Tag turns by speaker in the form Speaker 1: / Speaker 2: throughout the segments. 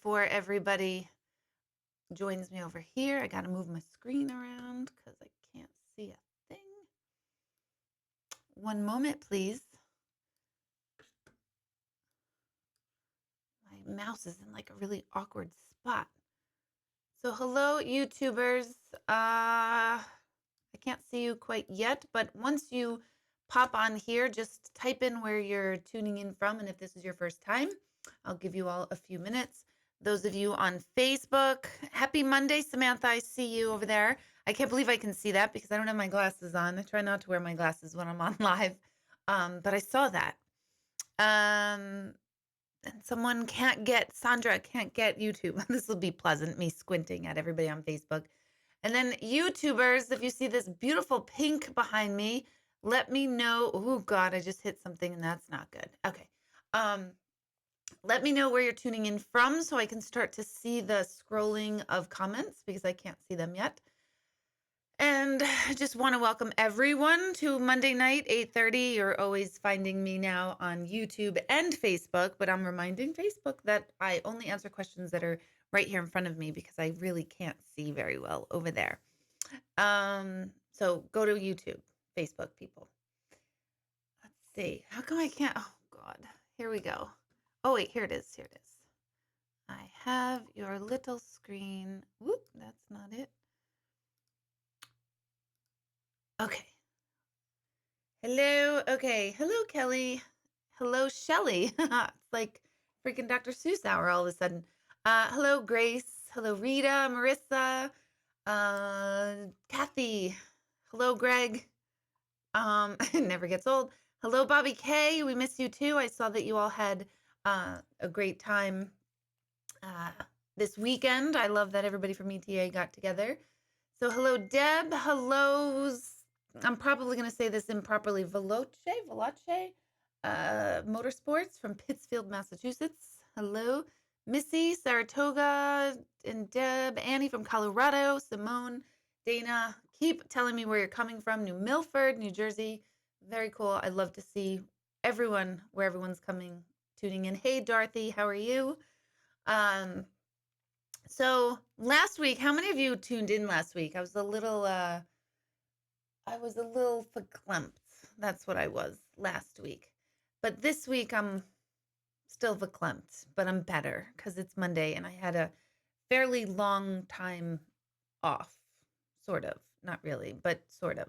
Speaker 1: before everybody joins me over here. I got to move my screen around because I can't see a thing. One moment, please. My mouse is in like a really awkward spot. So hello, YouTubers. I can't see you quite yet, but once you pop on here, just type in where you're tuning in from. And if this is your first time, I'll give you all a few minutes. Those of you on Facebook, happy Monday, Samantha. I see you over there. I can't believe I can see that because I don't have my glasses on. I try not to wear my glasses when I'm on live, but I saw that. And someone Sandra can't get YouTube. This will be pleasant, me squinting at everybody on Facebook. And then YouTubers, if you see this beautiful pink behind me, let me know. Oh God, I just hit something and that's not good. Okay. Let me know where you're tuning in from so I can start to see the scrolling of comments because I can't see them yet. And I just want to welcome everyone to Monday night, 8:30. You're always finding me now on YouTube and Facebook, but I'm reminding Facebook that I only answer questions that are right here in front of me because I really can't see very well over there. So go to YouTube, Facebook, people. Let's see. How come I can't? Oh God, here we go. Oh wait, here it is. Here it is. I have your little screen. Whoop, that's not it. Okay. Hello. Okay. Hello, Kelly. Hello, Shelly. It's like freaking Dr. Seuss hour all of a sudden. Hello, Grace. Hello, Rita, Marissa, Kathy. Hello, Greg. It never gets old. Hello, Bobby K. We miss you too. I saw that you all had a great time this weekend. I love that everybody from ETA got together. So hello, Deb. Hello. I'm probably going to say this improperly. Veloce Motorsports from Pittsfield, Massachusetts. Hello. Missy, Saratoga, and Deb. Annie from Colorado. Simone, Dana. Keep telling me where you're coming from. New Milford, New Jersey. Very cool. I love to see everyone, where everyone's tuning in. Hey, Dorothy, how are you? So last week, how many of you tuned in last week? I was a little verklempt. That's what I was last week. But this week I'm still verklempt, but I'm better because it's Monday and I had a fairly long time off, sort of. Not really, but sort of.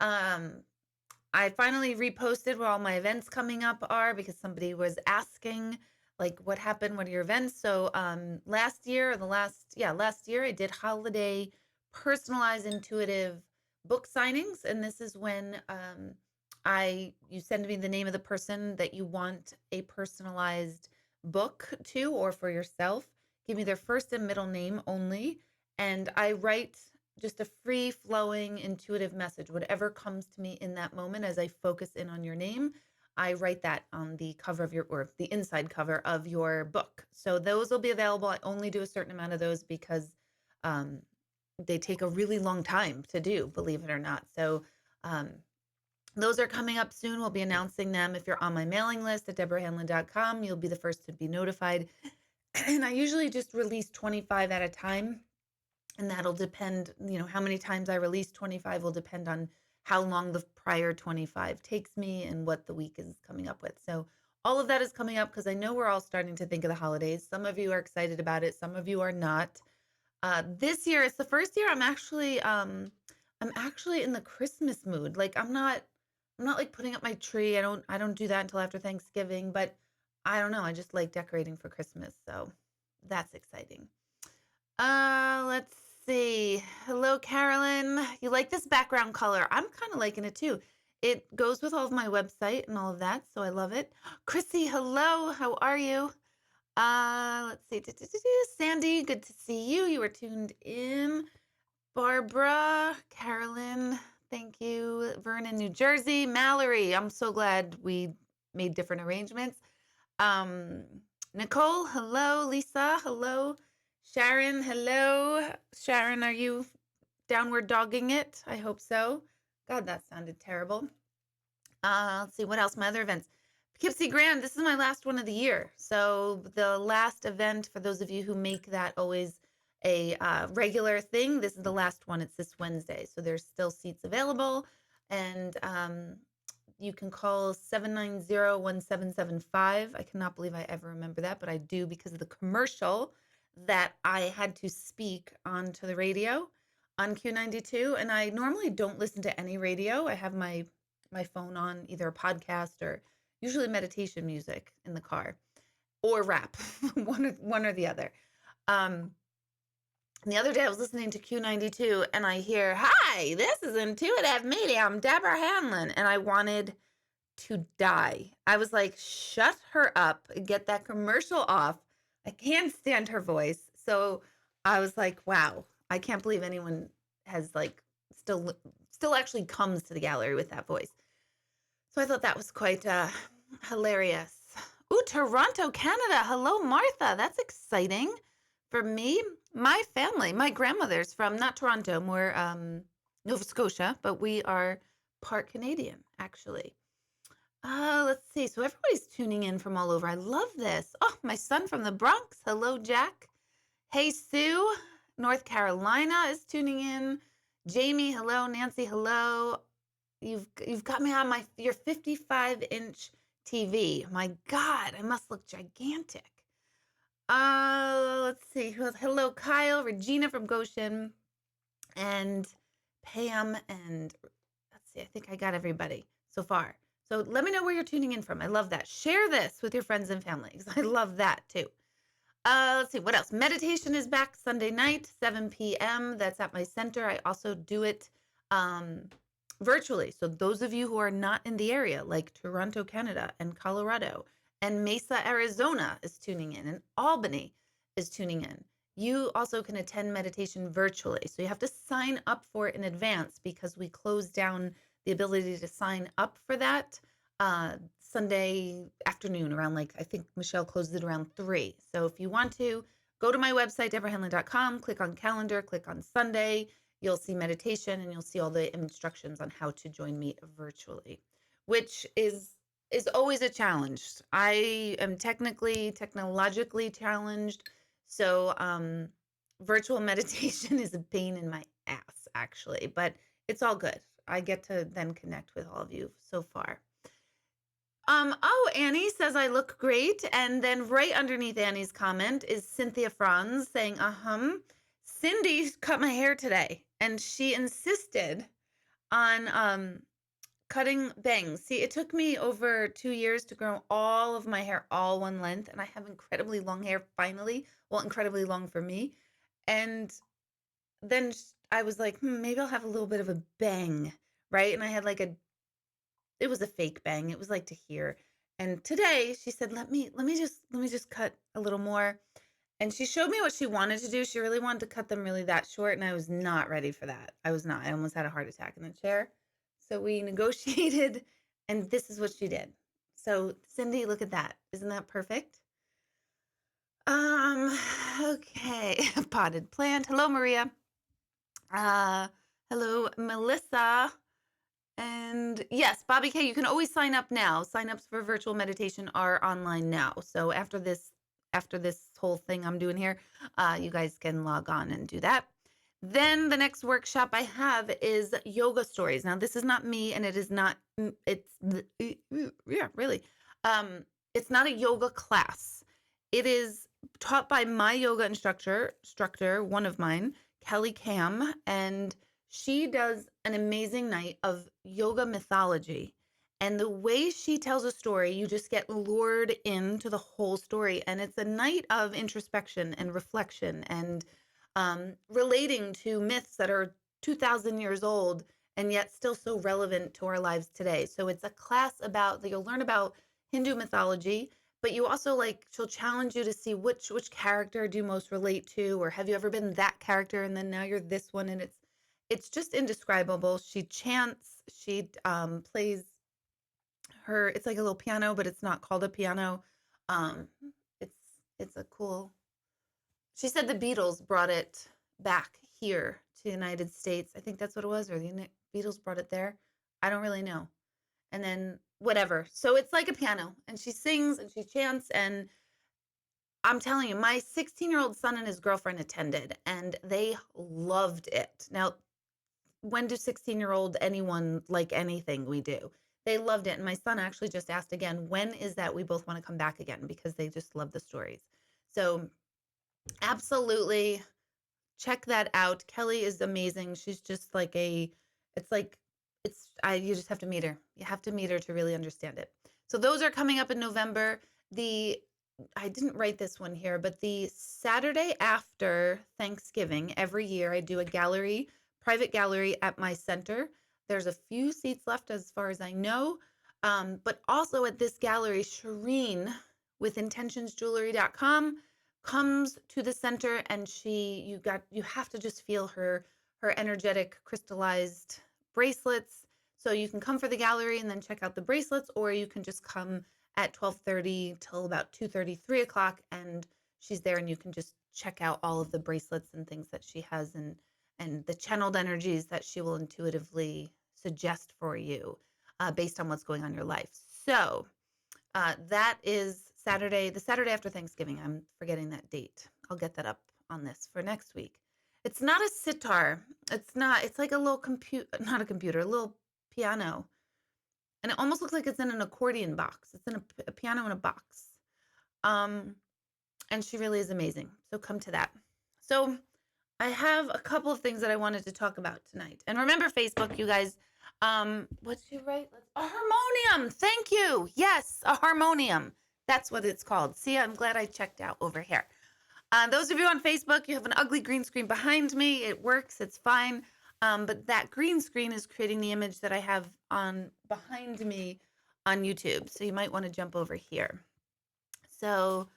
Speaker 1: I finally reposted where all my events coming up are because somebody was asking like what happened, what are your events? So last year I did holiday personalized intuitive book signings, and this is when you send me the name of the person that you want a personalized book to or for yourself. Give me their first and middle name only, and I write just a free flowing intuitive message, whatever comes to me in that moment as I focus in on your name. I write that on the cover of or the inside cover of your book. So those will be available. I only do a certain amount of those because they take a really long time to do, believe it or not. So those are coming up soon. We'll be announcing them. If you're on my mailing list at deborahhanlon.com, you'll be the first to be notified. And I usually just release 25 at a time. And that'll depend, how many times I release 25 will depend on how long the prior 25 takes me and what the week is coming up with. So all of that is coming up because I know we're all starting to think of the holidays. Some of you are excited about it. Some of you are not. This year, it's the first year I'm actually in the Christmas mood. Like I'm not like putting up my tree. I don't do that until after Thanksgiving, but I don't know. I just like decorating for Christmas. So that's exciting. Let's see. Hello, Carolyn. You like this background color? I'm kind of liking it too. It goes with all of my website and all of that, so I love it. Chrissy, hello. How are you? Let's see. Sandy, good to see you. You were tuned in. Barbara, Carolyn, thank you. Vernon, New Jersey. Mallory, I'm so glad we made different arrangements. Nicole, hello. Lisa, hello. Sharon, hello. Sharon, are you downward dogging it? I hope so. God, that sounded terrible. Let's see, what else? My other events. Poughkeepsie Grand, this is my last one of the year. So the last event, for those of you who make that always a regular thing, this is the last one. It's this Wednesday. So there's still seats available. And you can call 790-1775. I cannot believe I ever remember that, but I do because of the commercial that I had to speak onto the radio on Q92. And I normally don't listen to any radio. I have my phone on either a podcast or usually meditation music in the car or rap, one or the other. The other day I was listening to Q92 and I hear, "Hi, this is Intuitive Medium Deborah Hanlon," and I wanted to die. I was like, "Shut her up, get that commercial off. I can't stand her voice." So I was like, "Wow, I can't believe anyone has like still actually comes to the gallery with that voice." So I thought that was quite hilarious. Ooh, Toronto, Canada. Hello, Martha. That's exciting for me. My family, my grandmother's from not Toronto, more Nova Scotia, but we are part Canadian, actually. Let's see. So everybody's tuning in from all over. I love this. Oh, my son from the Bronx. Hello, Jack. Hey, Sue. North Carolina is tuning in. Jamie, hello. Nancy, hello. You've got me on your 55-inch TV. My God, I must look gigantic. Let's see. Hello, Kyle, Regina from Goshen, and Pam, and let's see. I think I got everybody so far. So let me know where you're tuning in from. I love that. Share this with your friends and family because I love that too. Let's see what else. Meditation is back Sunday night, 7 p.m. That's at my center. I also do it virtually. So those of you who are not in the area, like Toronto, Canada, and Colorado, and Mesa, Arizona is tuning in, and Albany is tuning in. You also can attend meditation virtually. So you have to sign up for it in advance because we closed down the ability to sign up for that Sunday afternoon around I think Michelle closed it around 3. So if you want to, go to my website, deborahhanlon.com, click on calendar, click on Sunday. You'll see meditation and you'll see all the instructions on how to join me virtually, which is always a challenge. I am technologically challenged. So virtual meditation is a pain in my ass, actually, but it's all good. I get to then connect with all of you so far. Oh, Annie says I look great. And then right underneath Annie's comment is Cynthia Franz saying, Cindy cut my hair today and she insisted on cutting bangs. See, it took me over 2 years to grow all of my hair all one length, and I have incredibly long hair finally. Well, incredibly long for me. And then I was like, maybe I'll have a little bit of a bang, right? And I had it was a fake bang. It was like to here. And today she said, let me just cut a little more. And she showed me what she wanted to do. She really wanted to cut them really that short, and I was not ready for that. I was not. I almost had a heart attack in the chair. So we negotiated, and this is what she did. So Cindy, look at that. Isn't that perfect? Okay. Potted plant. Hello, Maria. Hello, Melissa. And yes, Bobby K, you can always sign up now. Sign-ups for virtual meditation are online now. So after this whole thing I'm doing here, you guys can log on and do that. Then the next workshop I have is yoga stories. Now, this is not me, and it is not, yeah, really. It's not a yoga class. It is taught by my yoga instructor, one of mine, Kelly Cam, and she does an amazing night of yoga mythology. And the way she tells a story, you just get lured into the whole story. And it's a night of introspection and reflection and relating to myths that are 2,000 years old and yet still so relevant to our lives today. So it's a class you'll learn about Hindu mythology, but you also she'll challenge you to see which character do you most relate to, or have you ever been that character and then now you're this one, and it's just indescribable. She chants, she plays it's like a little piano, but it's not called a piano. It's a cool. She said the Beatles brought it back here to the United States. I think that's what it was, or the Beatles brought it there. I don't really know. And then whatever. So it's like a piano, and she sings and she chants, and I'm telling you, my 16-year-old son and his girlfriend attended, and they loved it. Now, when do 16-year-old anyone like anything we do? They loved it. And my son actually just asked again, when is that we both want to come back again? Because they just love the stories. So absolutely check that out. Kelly is amazing. She's just like it's like, you just have to meet her. You have to meet her to really understand it. So those are coming up in November. The I didn't write this one here, but the Saturday after Thanksgiving, every year I do a gallery, private gallery at my center. There's a few seats left as far as I know. But also at this gallery, Shireen with intentionsjewelry.com comes to the center, and you have to just feel her energetic crystallized bracelets. So you can come for the gallery and then check out the bracelets, or you can just come at 12:30 till about 2:30, 3 o'clock, and she's there, and you can just check out all of the bracelets and things that she has, and the channeled energies that she will intuitively suggest for you based on what's going on in your life. So that is Saturday, the Saturday after Thanksgiving. I'm forgetting that date. I'll get that up on this for next week. It's not a sitar. It's like a little not a computer, a little piano. And it almost looks like it's in an accordion box. It's in a piano in a box. Um, and she really is amazing. So come to that. So I have a couple of things that I wanted to talk about tonight. And remember Facebook, you guys. What'd you write? A harmonium. Thank you. Yes, a harmonium. That's what it's called. See, I'm glad I checked out over here. Those of you on Facebook, you have an ugly green screen behind me. It works. It's fine. But that green screen is creating the image that I have on behind me on YouTube. So you might want to jump over here. So,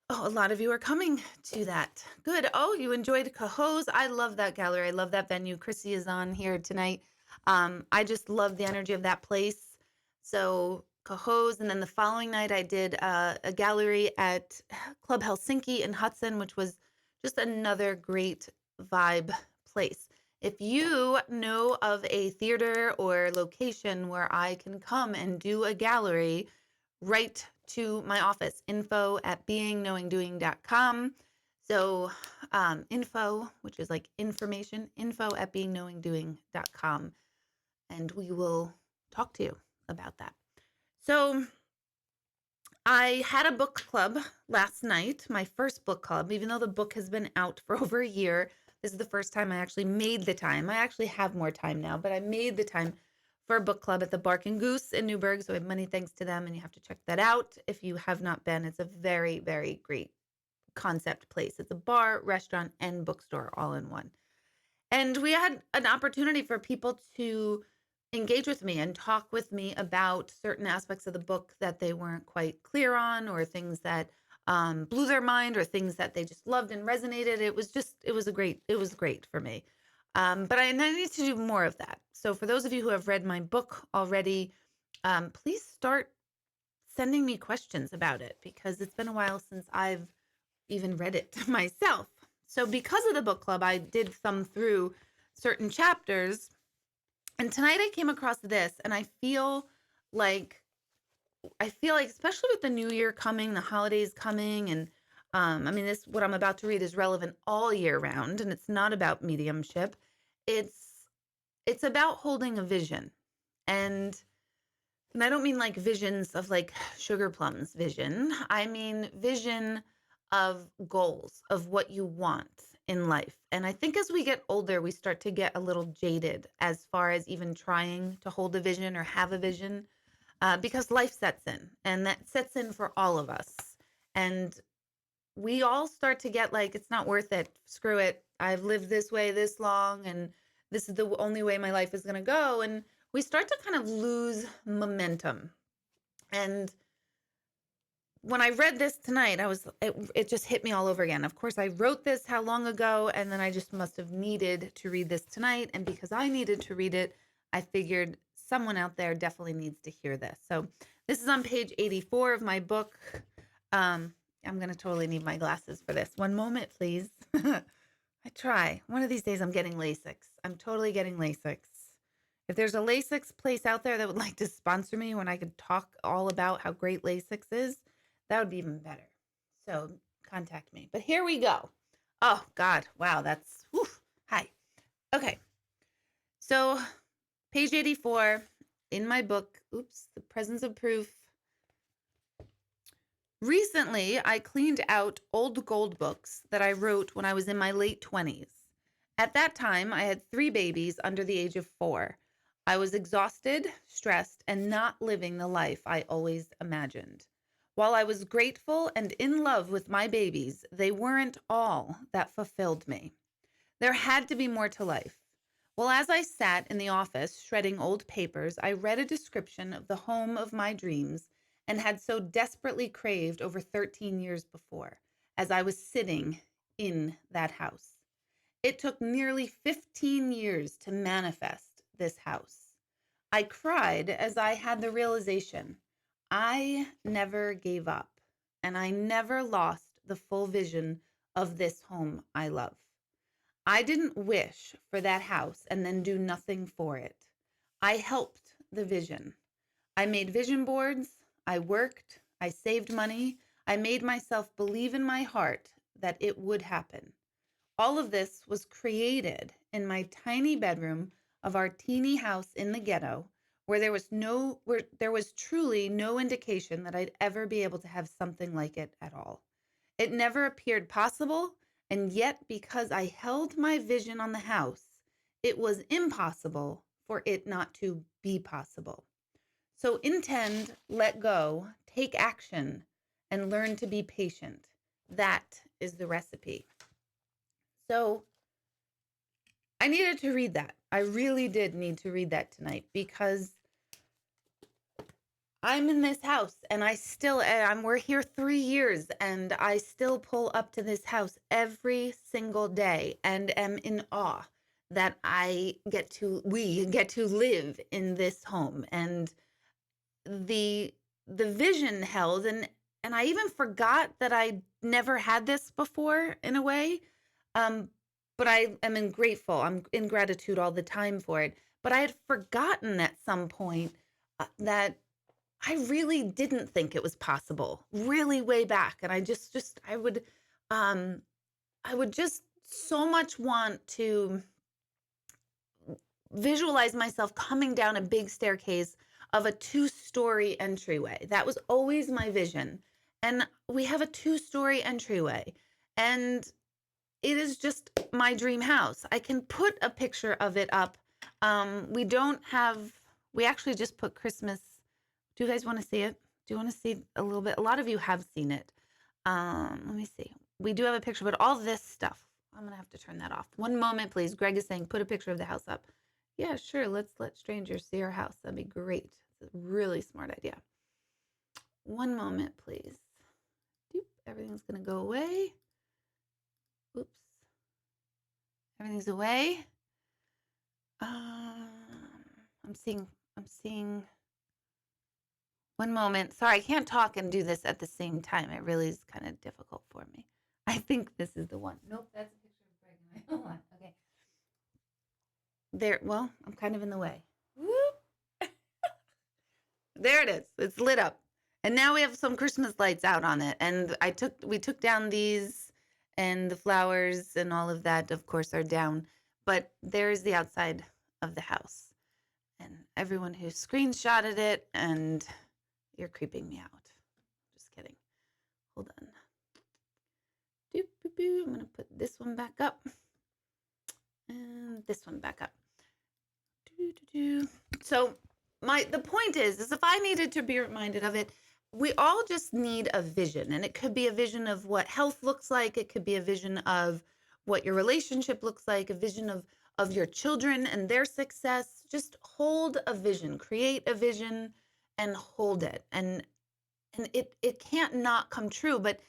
Speaker 1: a lot of you are coming to that. Good. Oh, you enjoyed Cahoes. I love that gallery. I love that venue. Chrissy is on here tonight. I just love the energy of that place. So Cahoes, and then the following night I did a gallery at Club Helsinki in Hudson, which was just another great vibe place. If you know of a theater or location where I can come and do a gallery, write to my office, info@beingknowingdoing.com. So info, which is like information, info@beingknowingdoing.com. And we will talk to you about that. So I had a book club last night, my first book club, even though the book has been out for over a year. This is the first time I actually made the time. I actually have more time now, but I made the time for a book club at the Bark and Goose in Newburgh. So I have many thanks to them, and you have to check that out if you have not been. It's a very, very great concept place. It's a bar, restaurant, and bookstore all in one. And we had an opportunity for people to engage with me and talk with me about certain aspects of the book that they weren't quite clear on, or things that blew their mind, or things that they just loved and resonated. It was great for me. But I need to do more of that. So for those of you who have read my book already, please start sending me questions about it, because it's been a while since I've even read it myself. So because of the book club, I did thumb through certain chapters. And tonight I came across this, and I feel like, especially with the new year coming, the holidays coming, and what I'm about to read is relevant all year round, and it's not about mediumship. It's about holding a vision. And I don't mean like visions of like Sugar Plum's vision. I mean vision of goals, of what you want in life. And I think as we get older, we start to get a little jaded as far as even trying to hold a vision or have a vision, because life sets in, and that sets in for all of us. And we all start to get like, it's not worth it. Screw it. I've lived this way this long, and this is the only way my life is going to go. And we start to kind of lose momentum. And when I read this tonight, it just hit me all over again. Of course, I wrote this how long ago, and then I just must have needed to read this tonight. And because I needed to read it, I figured someone out there definitely needs to hear this. So this is on page 84 of my book. I'm going to totally need my glasses for this. One moment, please. I try. One of these days I'm getting LASIX. I'm totally getting LASIX. If there's a Lasix place out there that would like to sponsor me when I could talk all about how great Lasix is, that would be even better. So contact me. But here we go. Oh, God. Wow. That's, whew. Hi. Okay. So page 84 in my book, oops, The Presence of Proof. Recently, I cleaned out old gold books that I wrote when I was in my late 20s. At that time, I had 3 babies under the age of 4. I was exhausted, stressed, and not living the life I always imagined. While I was grateful and in love with my babies, they weren't all that fulfilled me. There had to be more to life. Well, as I sat in the office shredding old papers, I read a description of the home of my dreams and had so desperately craved over 13 years before, as I was sitting in that house. It took nearly 15 years to manifest this house. I cried as I had the realization I never gave up and I never lost the full vision of this home I love. I didn't wish for that house and then do nothing for it. I helped the vision. I made vision boards. I worked. I saved money. I made myself believe in my heart that it would happen. All of this was created in my tiny bedroom of our teeny house in the ghetto, where there was truly no indication that I'd ever be able to have something like it at all. It never appeared possible, and yet because I held my vision on the house, it was impossible for it not to be possible. So intend, let go, take action, and learn to be patient. That is the recipe. So I needed to read that. I really did need to read that tonight because I'm in this house and we're here 3 years and I still pull up to this house every single day and am in awe that we get to live in this home and the vision held and I even forgot that I never had this before in a way. But I am I'm in gratitude all the time for it. But I had forgotten at some point that I really didn't think it was possible, really way back. And um, I would just so much want to visualize myself coming down a big staircase of a 2-story entryway. That was always my vision. And we have a 2-story entryway. And it is just my dream house. I can put a picture of it up. We actually just put Christmas. Do you guys want to see it? Do you want to see a little bit? A lot of you have seen it. Let me see. We do have a picture, but all this stuff, I'm going to have to turn that off. One moment, please. Greg is saying, put a picture of the house up. Yeah, sure. Let's let strangers see our house. That'd be great. It's a really smart idea. One moment, please. Doop. Everything's going to go away. Oops. Everything's away. I'm seeing. One moment. Sorry, I can't talk and do this at the same time. It really is kind of difficult for me. I think this is the one. Nope, that's a picture of Greg and I. Hold on. Okay. There. Well, I'm kind of in the way. Whoop. There it is. It's lit up. And now we have some Christmas lights out on it. And we took down these and the flowers and all of that, of course, are down. But there's the outside of the house. And everyone who screenshotted it, and you're creeping me out. Just kidding. Hold on. Doop, boop, boop. I'm going to put this one back up. And this one back up. Doo, doo, doo. So the point is if I needed to be reminded of it, we all just need a vision. And it could be a vision of what health looks like. It could be a vision of what your relationship looks like, a vision of your children and their success. Just hold a vision, create a vision and hold it. And it can't not come true, but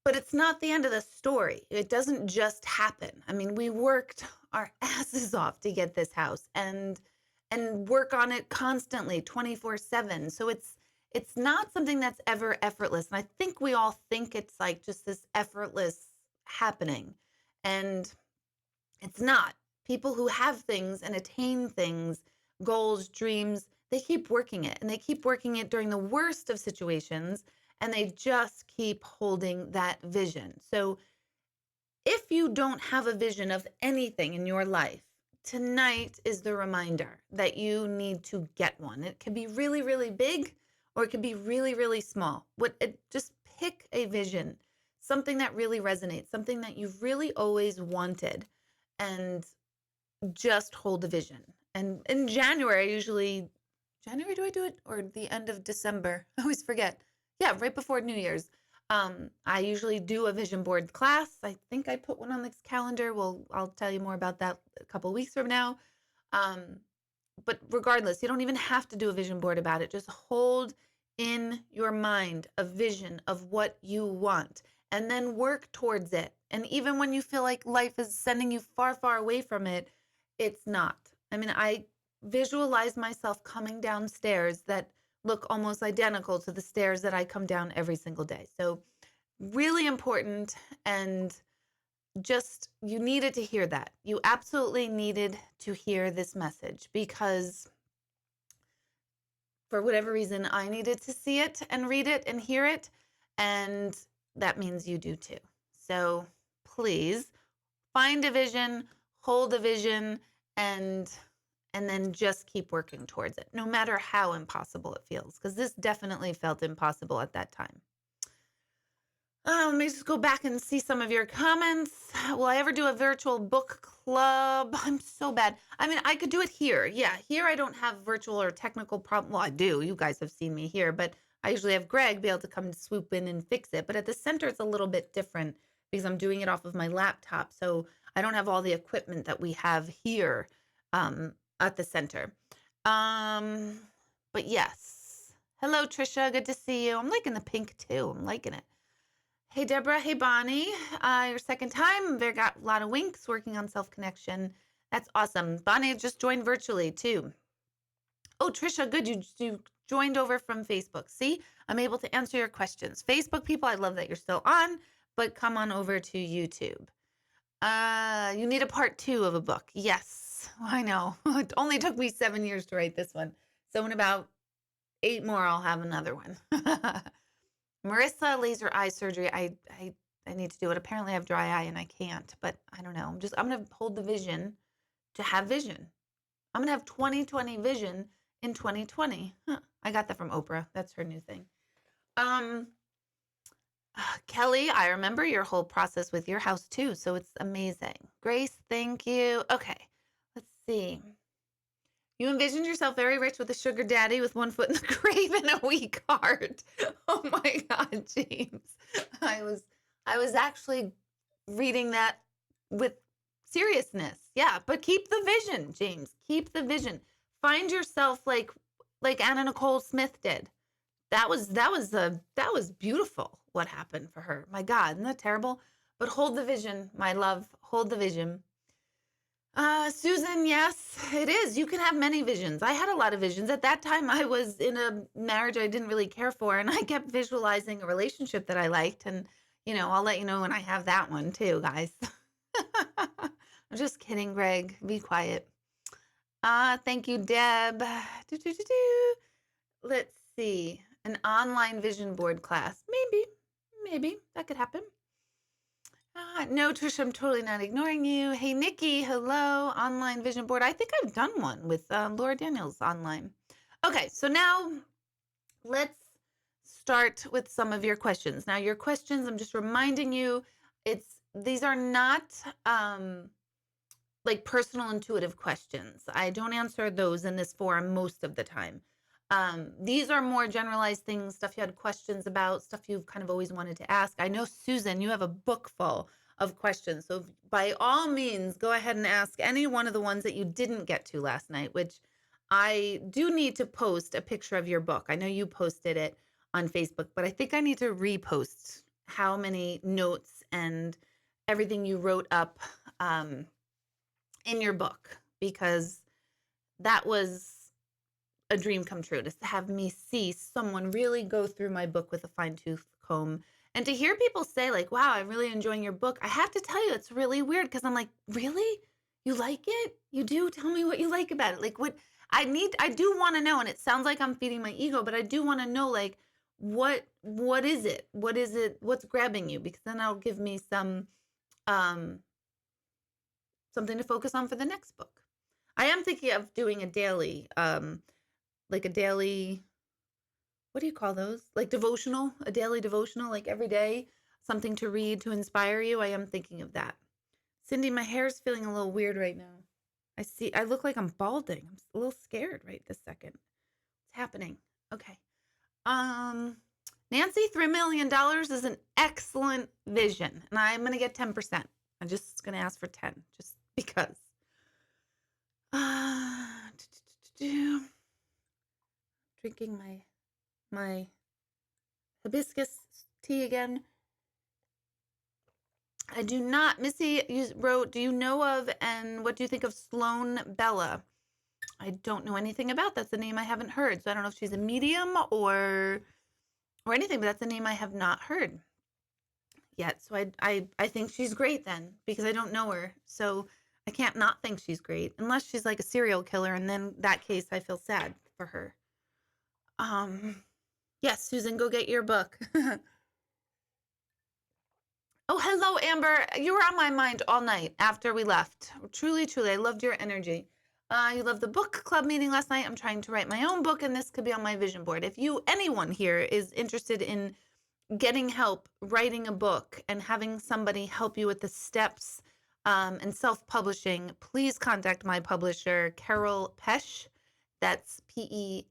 Speaker 1: it's not the end of the story. It doesn't just happen. I mean, we worked our asses off to get this house and work on it constantly 24/7. So it's not something that's ever effortless. And I think we all think it's like just this effortless happening. And it's not. People who have things and attain things goals, dreams, they keep working it and they keep working it during the worst of situations and they just keep holding that vision. So if you don't have a vision of anything in your life, tonight is the reminder that you need to get one. It can be really, really big or it can be really, really small. Just pick a vision, something that really resonates, something that you've really always wanted, and just hold the vision. And in January, January, do I do it? Or the end of December? I always forget. Yeah, right before New Year's. I usually do a vision board class. I think I put one on this calendar. I'll tell you more about that a couple weeks from now. Um, but regardless, you don't even have to do a vision board about it. Just hold in your mind a vision of what you want and then work towards it. And even when you feel like life is sending you far, far away from it, it's not. I mean, I visualize myself coming down stairs that look almost identical to the stairs that I come down every single day. So really important. And just, you needed to hear that. You absolutely needed to hear this message because for whatever reason, I needed to see it and read it and hear it. And that means you do too. So please find a vision, hold a vision, and then just keep working towards it, no matter how impossible it feels, because this definitely felt impossible at that time. Let me just go back and see some of your comments. Will I ever do a virtual book club? I'm so bad. I mean, I could do it here. Yeah, here I don't have virtual or technical problem. Well, I do. You guys have seen me here, but I usually have Greg be able to come swoop in and fix it. But at the center, it's a little bit different because I'm doing it off of my laptop. So I don't have all the equipment that we have here at the center. But yes. Hello, Trisha. Good to see you. I'm liking the pink too. I'm liking it. Hey, Deborah. Hey, Bonnie. Your second time. There got a lot of winks working on self-connection. That's awesome. Bonnie just joined virtually too. Oh, Trisha, good. You joined over from Facebook. See, I'm able to answer your questions. Facebook people, I love that you're still on, but come on over to YouTube. You need a part 2 of a book. Yes, I know. It only took me 7 years to write this one. So in about 8 more, I'll have another one. Marissa, laser eye surgery. I need to do it. Apparently I have dry eye and I can't, but I don't know. I'm going to hold the vision to have vision. I'm going to have 20/20 vision in 2020. Huh. I got that from Oprah. That's her new thing. Kelly, I remember your whole process with your house too, so it's amazing. Grace, thank you. Okay, let's see. You envisioned yourself very rich with a sugar daddy with one foot in the grave and a weak heart. Oh my God, James. I was actually reading that with seriousness. Yeah, but keep the vision, James. Keep the vision. Find yourself like Anna Nicole Smith did. That was beautiful what happened for her. My God, isn't that terrible? But hold the vision, my love. Hold the vision. Susan, yes, it is. You can have many visions. I had a lot of visions. At that time, I was in a marriage I didn't really care for, and I kept visualizing a relationship that I liked. And, I'll let you know when I have that one too, guys. I'm just kidding, Greg. Be quiet. Thank you, Deb. Let's see. An online vision board class. Maybe that could happen. No, Trisha, I'm totally not ignoring you. Hey, Nikki, hello. Online vision board. I think I've done one with Laura Daniels online. Okay, so now let's start with some of your questions. Now, your questions, I'm just reminding you, these are not like personal intuitive questions. I don't answer those in this forum most of the time. These are more generalized things, stuff you had questions about, stuff you've kind of always wanted to ask. I know, Susan, you have a book full of questions. So by all means, go ahead and ask any one of the ones that you didn't get to last night, which I do need to post a picture of your book. I know you posted it on Facebook, but I think I need to repost how many notes and everything you wrote up in your book, because that was a dream come true, to have me see someone really go through my book with a fine-tooth comb and to hear people say like, wow, I'm really enjoying your book. I have to tell you, it's really weird because I'm like, really? You like it? You do? Tell me what you like about it. Like, what? I do want to know, and it sounds like I'm feeding my ego, but I do want to know, like, what is it? What is it? What's grabbing you? Because then that'll give me um something to focus on for the next book. I am thinking of doing a daily, like a daily, what do you call those? Like devotional, a daily devotional, like every day, something to read to inspire you. I am thinking of that. Cindy, my hair's feeling a little weird right now. I look like I'm balding. I'm a little scared right this second. What's happening? Okay. Um, Nancy, $3 million is an excellent vision, and I'm gonna get 10%. I'm just gonna ask for 10, just because. Uh, Drinking my hibiscus tea again. I do not. Missy you wrote, do you know of and what do you think of Sloan Bella? I don't know anything about. That's a name I haven't heard. So I don't know if she's a medium or anything, but that's a name I have not heard yet. So I think she's great then because I don't know her. So I can't not think she's great unless she's like a serial killer, and then that case I feel sad for her. Yes, Susan, go get your book. Oh, hello, Amber. You were on my mind all night after we left. Truly, truly, I loved your energy. You loved the book club meeting last night. I'm trying to write my own book, and this could be on my vision board. If anyone here is interested in getting help writing a book and having somebody help you with the steps and self-publishing, please contact my publisher, Carol Pesch. That's Pesce.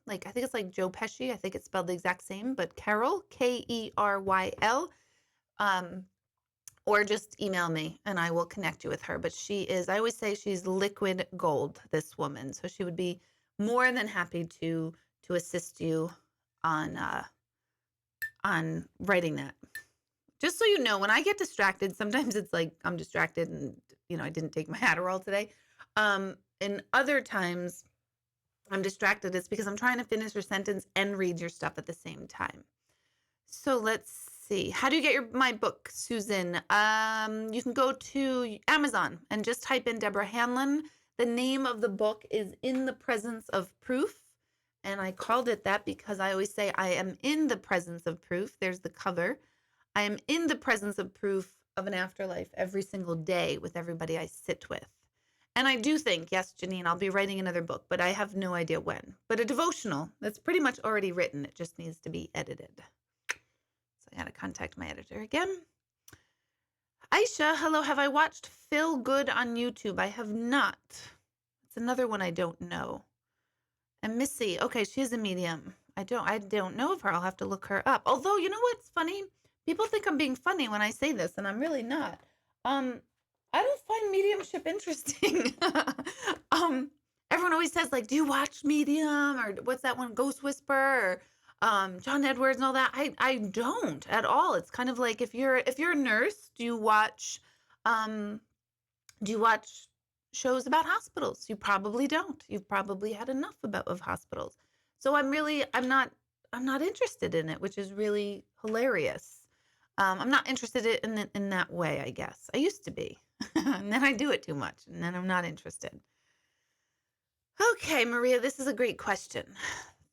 Speaker 1: Like, I think it's like Joe Pesci. I think it's spelled the exact same, but Carol, Keryl. Or just email me and I will connect you with her. But she is, I always say she's liquid gold, this woman. So she would be more than happy to assist you on writing that. Just so you know, when I get distracted, sometimes it's like I'm distracted and I didn't take my Adderall today. And other times I'm distracted, it's because I'm trying to finish your sentence and read your stuff at the same time. So let's see. How do you get my book, Susan? You can go to Amazon and just type in Deborah Hanlon. The name of the book is In the Presence of Proof. And I called it that because I always say I am in the presence of proof. There's the cover. I am in the presence of proof of an afterlife every single day with everybody I sit with. And I do think, yes, Janine, I'll be writing another book, but I have no idea when. But a devotional that's pretty much already written. It just needs to be edited. So I got to contact my editor again. Aisha, hello. Have I watched Feel Good on YouTube? I have not. It's another one I don't know. And Missy, okay, she's a medium. I don't know of her. I'll have to look her up. Although, you know what's funny? People think I'm being funny when I say this, and I'm really not. I don't find mediumship interesting. Everyone always says, like, do you watch Medium, or what's that one, Ghost Whisper, or John Edwards and all that? I don't at all. It's kind of like if you're a nurse, do you watch shows about hospitals? You probably don't. You've probably had enough of hospitals. So I'm not interested in it, which is really hilarious. I'm not interested in that way, I guess. I used to be. And then I do it too much, and then I'm not interested. Okay, Maria, this is a great question.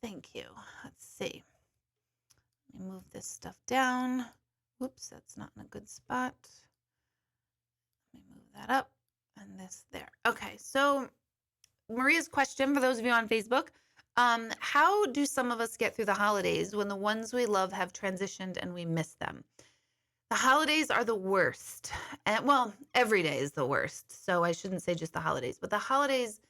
Speaker 1: Thank you. Let's see. Let me move this stuff down. Whoops, that's not in a good spot. Let me move that up and this there. Okay, so Maria's question, for those of you on Facebook, how do some of us get through the holidays when the ones we love have transitioned and we miss them? The holidays are the worst. And well, every day is the worst. So I shouldn't say just the holidays, but the holidays,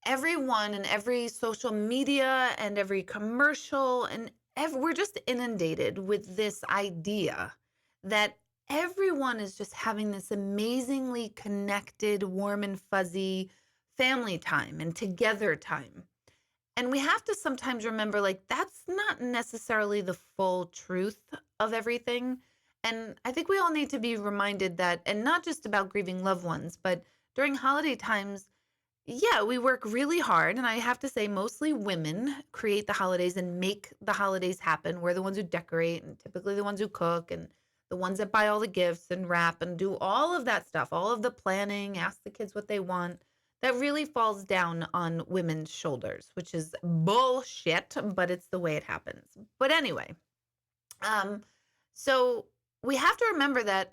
Speaker 1: everyone and every social media and every commercial and we're just inundated with this idea that everyone is just having this amazingly connected, warm and fuzzy family time and together time. And we have to sometimes remember, like, that's not necessarily the full truth of everything. And I think we all need to be reminded that, and not just about grieving loved ones, but during holiday times, yeah, we work really hard. And I have to say, mostly women create the holidays and make the holidays happen. We're the ones who decorate and typically the ones who cook and the ones that buy all the gifts and wrap and do all of that stuff, all of the planning, ask the kids what they want. that really falls down on women's shoulders, which is bullshit, but it's the way it happens. But anyway, um, so we have to remember that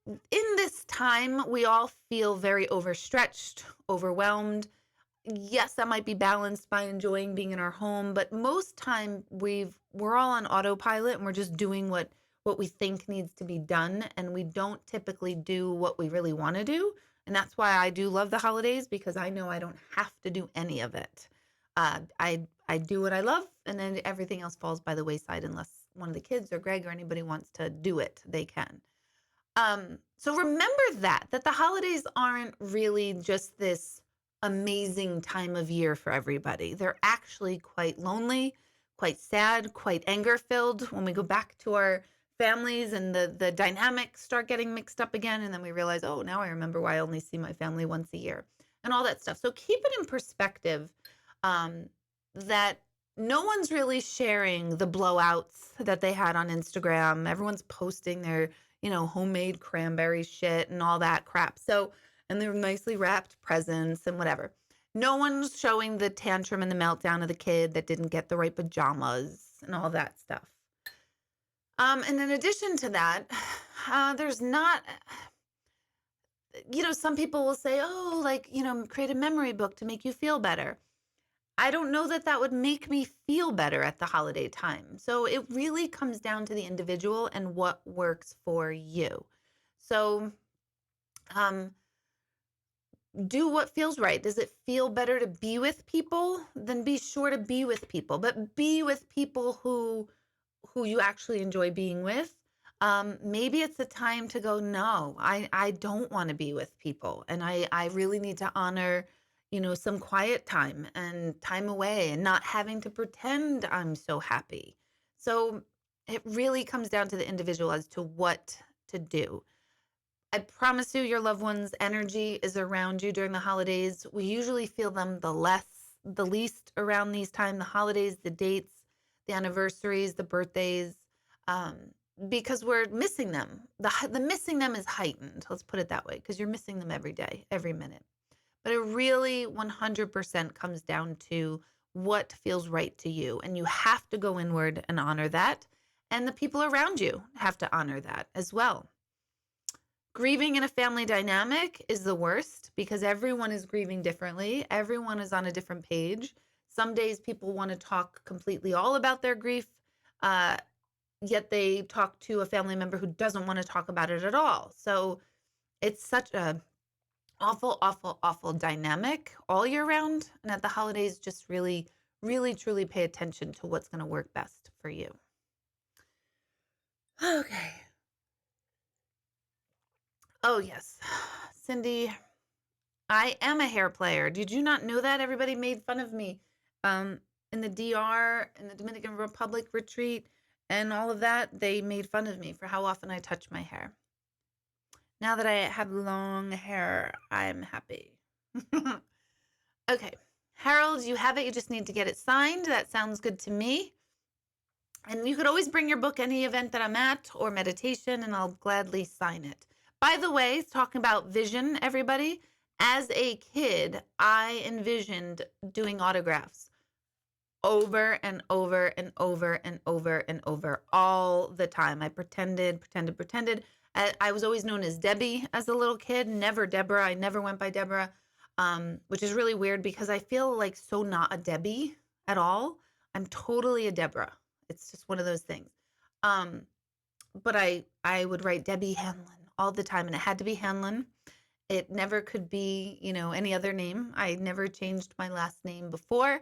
Speaker 1: in this time, we all feel very overstretched, overwhelmed. Yes, that might be balanced by enjoying being in our home, but most time we're all on autopilot and we're just doing what we think needs to be done, and we don't typically do what we really want to do. And that's why I do love the holidays, because I know I don't have to do any of it. I do what I love, and then everything else falls by the wayside unless one of the kids or Greg or anybody wants to do it, they can. So remember that the holidays aren't really just this amazing time of year for everybody. They're actually quite lonely, quite sad, quite anger filled when we go back to our families and the dynamics start getting mixed up again. And then we realize, oh, now I remember why I only see my family once a year and all that stuff. So keep it in perspective, that no one's really sharing the blowouts that they had on Instagram. Everyone's posting their homemade cranberry shit and all that crap. So, and they're nicely wrapped presents and whatever. No one's showing the tantrum and the meltdown of the kid that didn't get the right pajamas and all that stuff. And in addition to that, there's not, some people will say, oh, like, create a memory book to make you feel better. I don't know that would make me feel better at the holiday time. So it really comes down to the individual and what works for you. So do what feels right. Does it feel better to be with people? Then be sure to be with people, but be with people who you actually enjoy being with. Maybe it's a time to go, no, I don't want to be with people. And I really need to honor some quiet time and time away and not having to pretend I'm so happy. So it really comes down to the individual as to what to do. I promise you, your loved one's energy is around you during the holidays. We usually feel them the least around these time, the holidays, the dates, the anniversaries, the birthdays, because we're missing them. The missing them is heightened. Let's put it that way, because you're missing them every day, every minute. But it really 100% comes down to what feels right to you. And you have to go inward and honor that. And the people around you have to honor that as well. Grieving in a family dynamic is the worst because everyone is grieving differently. Everyone is on a different page. Some days people want to talk completely all about their grief, yet they talk to a family member who doesn't want to talk about it at all. So it's such a awful, awful, awful dynamic all year round. And at the holidays, just really, really, truly pay attention to what's going to work best for you. Okay. Oh, yes. Cindy, I am a hair player. Did you not know that? Everybody made fun of me in the DR, in the Dominican Republic retreat, and all of that. They made fun of me for how often I touch my hair. Now that I have long hair, I'm happy. Okay. Harold, you have it. You just need to get it signed. That sounds good to me. And you could always bring your book any event that I'm at or meditation, and I'll gladly sign it. By the way, talking about vision, everybody, as a kid, I envisioned doing autographs over and over and over and over and over all the time. I pretended. I was always known as Debbie as a little kid, never Deborah. I never went by Deborah, which is really weird because I feel like so not a Debbie at all. I'm totally a Deborah. It's just one of those things. But I would write Debbie Hanlon all the time, and it had to be Hanlon. It never could be, any other name. I never changed my last name before.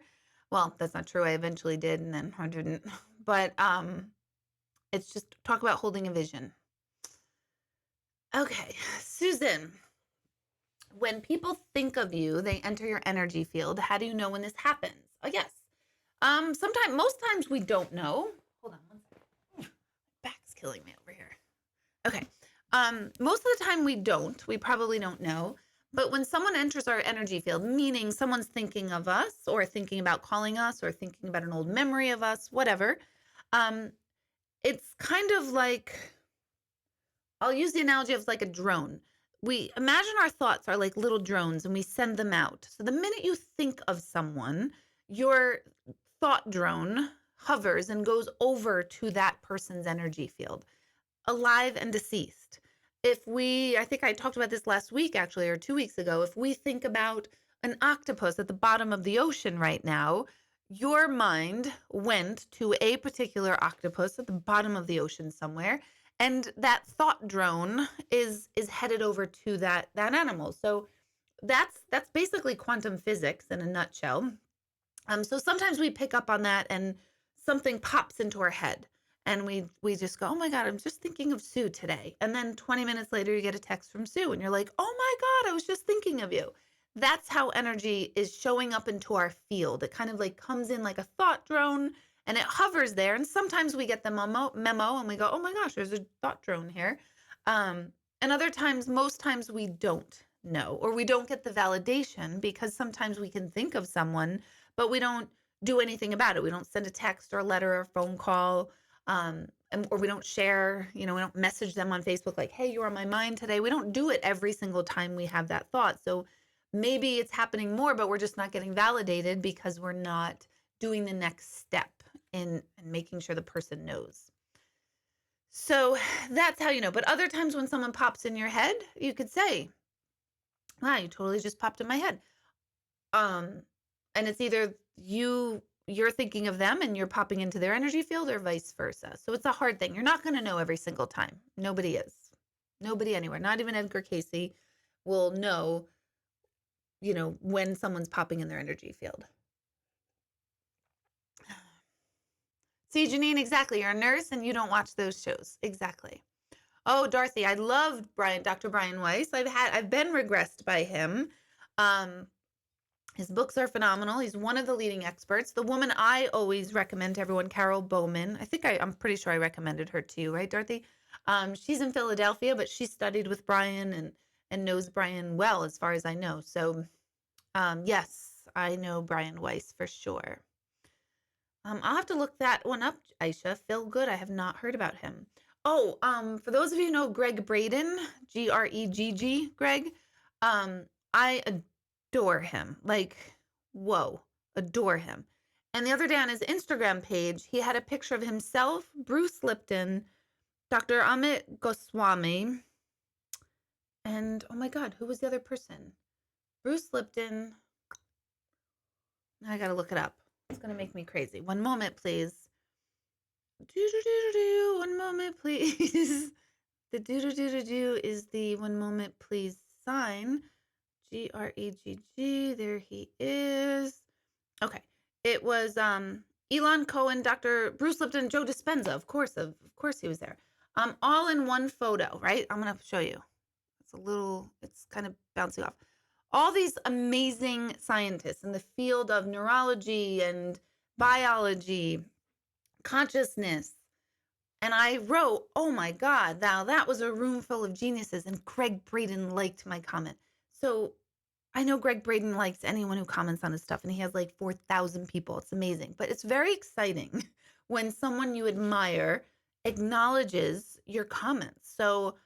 Speaker 1: Well, that's not true. I eventually did, and then I didn't. But it's just talk about holding a vision. Okay, Susan, when people think of you, they enter your energy field. How do you know when this happens? Oh, yes. Most times we don't know. Hold on one second. Back's killing me over here. Okay. Most of the time we probably don't know. But when someone enters our energy field, meaning someone's thinking of us or thinking about calling us or thinking about an old memory of us, whatever, it's kind of like, I'll use the analogy of like a drone. we imagine our thoughts are like little drones and we send them out. So the minute you think of someone, your thought drone hovers and goes over to that person's energy field, alive and deceased. I think I talked about this last week actually, or 2 weeks ago. If we think about an octopus at the bottom of the ocean right now, your mind went to a particular octopus at the bottom of the ocean somewhere, and that thought drone is headed over to that animal. So that's basically quantum physics in a nutshell. So sometimes we pick up on that and something pops into our head and we just go, "Oh my God, I'm just thinking of Sue today." And then 20 minutes later you get a text from Sue and you're like, "Oh my God, I was just thinking of you." That's how energy is showing up into our field. It kind of like comes in like a thought drone and it hovers there. And sometimes we get the memo and we go, "Oh my gosh, there's a thought drone here." Um, and other times, most times we don't know, or we don't get the validation because sometimes we can think of someone but we don't do anything about it. We don't send a text or a letter or a phone call, or we don't share, we don't message them on Facebook like, "Hey, you're on my mind today." We don't do it every single time we have that thought. So maybe it's happening more, but we're just not getting validated because we're not doing the next step in making sure the person knows. So that's how you know. But other times when someone pops in your head, you could say, "Wow, you totally just popped in my head." Um, and it's either you're thinking of them and you're popping into their energy field or vice versa. So it's a hard thing. You're not going to know every single time. Nobody is. Nobody anywhere. Not even Edgar Casey will know, when someone's popping in their energy field. See, Janine, exactly. You're a nurse and you don't watch those shows. Exactly. Oh, Dorothy, I loved Dr. Brian Weiss. I've been regressed by him. Um, His books are phenomenal. He's one of the leading experts. The woman I always recommend to everyone, Carol Bowman. I'm pretty sure I recommended her to you, right, Dorothy? She's in Philadelphia, but she studied with Brian and knows Brian well, as far as I know. So, yes, I know Brian Weiss for sure. I'll have to look that one up, Aisha. Phil Good. I have not heard about him. Oh, for those of you who know Greg Braden, Gregg, Greg, I adore him. Like, whoa, adore him. And the other day on his Instagram page, he had a picture of himself, Bruce Lipton, Dr. Amit Goswami, and oh my God, who was the other person? Bruce Lipton. I gotta look it up. It's gonna make me crazy. One moment, please. One moment, please. The do is the one moment, please sign. Gregg. There he is. Okay. It was Elon Cohen, Dr. Bruce Lipton, Joe Dispenza. Of course he was there. All in one photo, right? I'm gonna show you. It's kind of bouncing off. All these amazing scientists in the field of neurology and biology, consciousness. And I wrote, "Oh my God, now that was a room full of geniuses." And Greg Braden liked my comment. So I know Greg Braden likes anyone who comments on his stuff, and he has like 4,000 people. It's amazing. But it's very exciting when someone you admire acknowledges your comments. So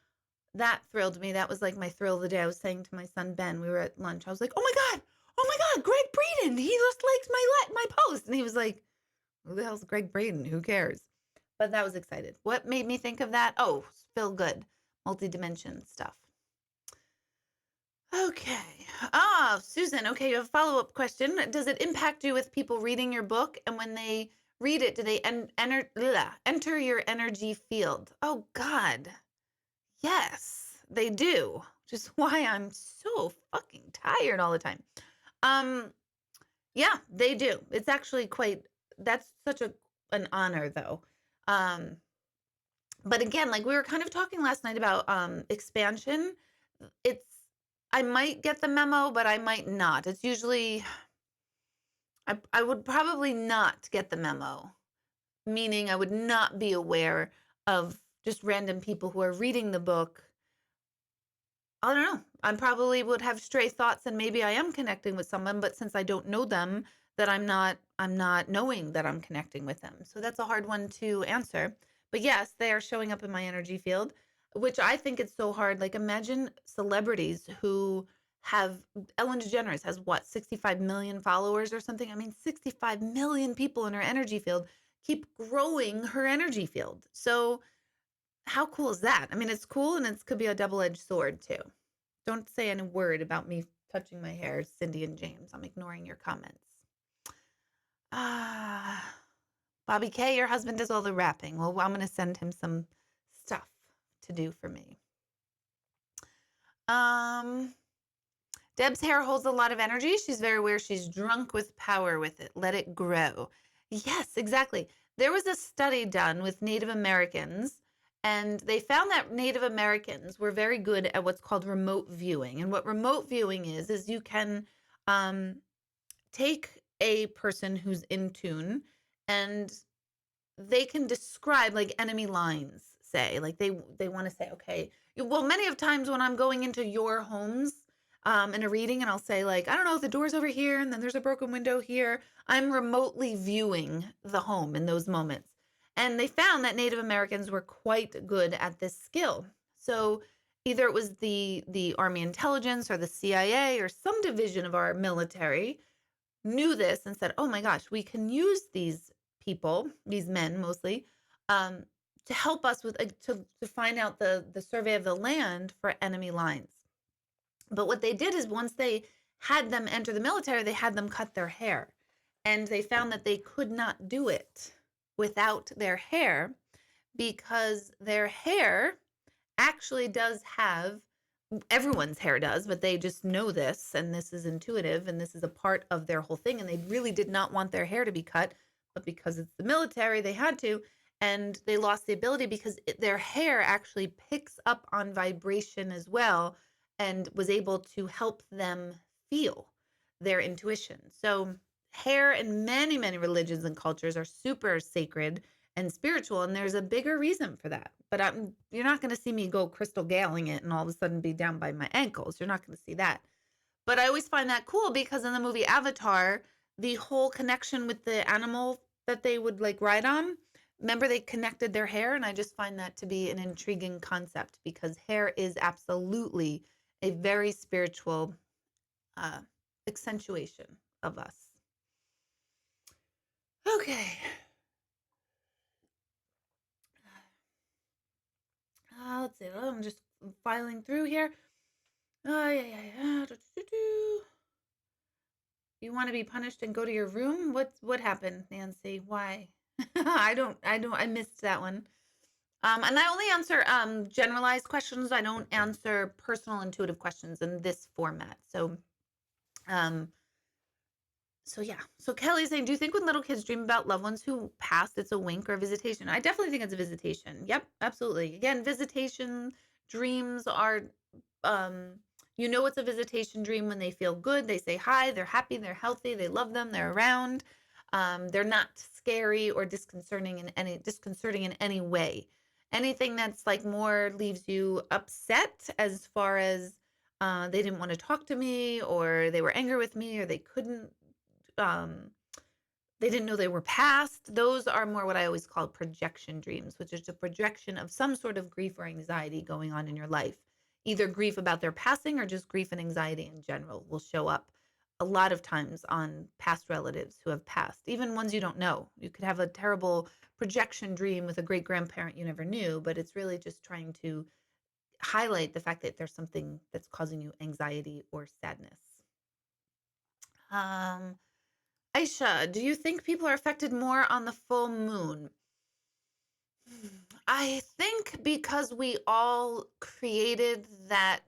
Speaker 1: that thrilled me. That was like my thrill of the day. I was saying to my son, Ben, we were at lunch. I was like, oh my God, Greg Braden. He just likes my post. And he was like, "Who the hell's Greg Braden? Who cares?" But that was excited. What made me think of that? Oh, feel good, multi-dimension stuff. Okay. Susan, okay, you have a follow-up question. Does it impact you with people reading your book? And when they read it, do they enter your energy field? Oh, God. Yes, they do, which is why I'm so fucking tired all the time. Yeah, they do. It's actually that's such an honor, though. But again, like we were kind of talking last night about expansion. It's I might get the memo, but I might not. It's usually I would probably not get the memo, meaning I would not be aware of just random people who are reading the book. I don't know. I probably would have stray thoughts and maybe I am connecting with someone, but since I don't know them, that I'm not knowing that I'm connecting with them. So that's a hard one to answer. But yes, they are showing up in my energy field. which I think it's so hard. Like, imagine celebrities who have Ellen DeGeneres has what, 65 million followers or something? I mean, 65 million people in her energy field keep growing her energy field. So, how cool is that? I mean, it's cool and it could be a double-edged sword too. Don't say any word about me touching my hair, Cindy and James. I'm ignoring your comments. Ah, Bobby K, your husband does all the rapping. Well, I'm going to send him some stuff to do for me. Um, Deb's hair holds a lot of energy. She's very aware. She's drunk with power with it. Let it grow. Yes, exactly. There was a study done with Native Americans, and they found that Native Americans were very good at what's called remote viewing. And what remote viewing is you can um, take a person who's in tune and they can describe like enemy lines, say like they want to say, okay, well, many of times when I'm going into your homes in a reading, and I'll say like, I don't know, the door's over here and then there's a broken window here, I'm remotely viewing the home in those moments. And they found that Native Americans were quite good at this skill. So either it was the Army intelligence or the CIA or some division of our military knew this and said, "Oh my gosh, we can use these people, these men mostly, um, to help us with to find out the survey of the land for enemy lines." But what they did is once they had them enter the military, they had them cut their hair, and they found that they could not do it without their hair because their hair actually does have everyone's hair does, but they just know this, and this is intuitive, and this is a part of their whole thing. And they really did not want their hair to be cut, but because it's the military, they had to. And they lost the ability because their hair actually picks up on vibration as well and was able to help them feel their intuition. So, hair in many, many religions and cultures are super sacred and spiritual, and there's a bigger reason for that. But you're not going to see me go crystal galing it and all of a sudden be down by my ankles. You're not going to see that. But I always find that cool because in the movie Avatar, the whole connection with the animal that they would like ride on, remember they connected their hair, and I just find that to be an intriguing concept because hair is absolutely a very spiritual uh, accentuation of us. Okay. Let's see. I'm just filing through here. Yeah. You want to be punished and go to your room? What happened, Nancy? Why? I missed that one. And I only answer generalized questions. I don't answer personal intuitive questions in this format. Um, so yeah. So Kelly's saying, do you think when little kids dream about loved ones who passed, it's a wink or a visitation? I definitely think it's a visitation. Yep, absolutely. Again, visitation dreams are you know it's a visitation dream when they feel good, they say hi, they're happy, they're healthy, they love them, they're around. They're not scary or disconcerting in any way. Anything that's like more leaves you upset as far as they didn't want to talk to me or they were angry with me or um, they didn't know they were past. Those are more what I always call projection dreams, which is a projection of some sort of grief or anxiety going on in your life. Either grief about their passing or just grief and anxiety in general will show up a lot of times on past relatives who have passed, even ones you don't know. You could have a terrible projection dream with a great grandparent you never knew, but it's really just trying to highlight the fact that there's something that's causing you anxiety or sadness. Um, Aisha, do you think people are affected more on the full moon? I think because we all created that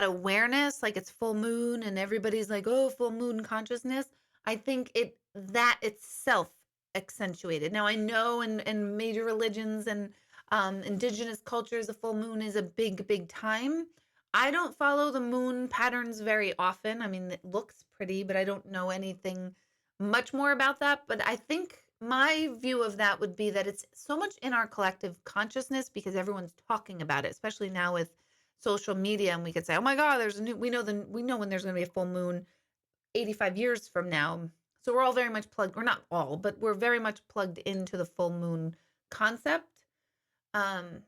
Speaker 1: awareness, like it's full moon and everybody's like, oh, full moon consciousness. I think that itself accentuated. Now I know in major religions and indigenous cultures, the full moon is a big, big time. I don't follow the moon patterns very often. I mean, it looks pretty, but I don't know anything much more about that. But I think my view of that would be that it's so much in our collective consciousness because everyone's talking about it, especially now with social media, and we could say, "Oh my God, there's a new." We know when there's going to be a full moon 85 years from now. So we're all very much plugged. We're not all, but we're very much plugged into the full moon concept. Um,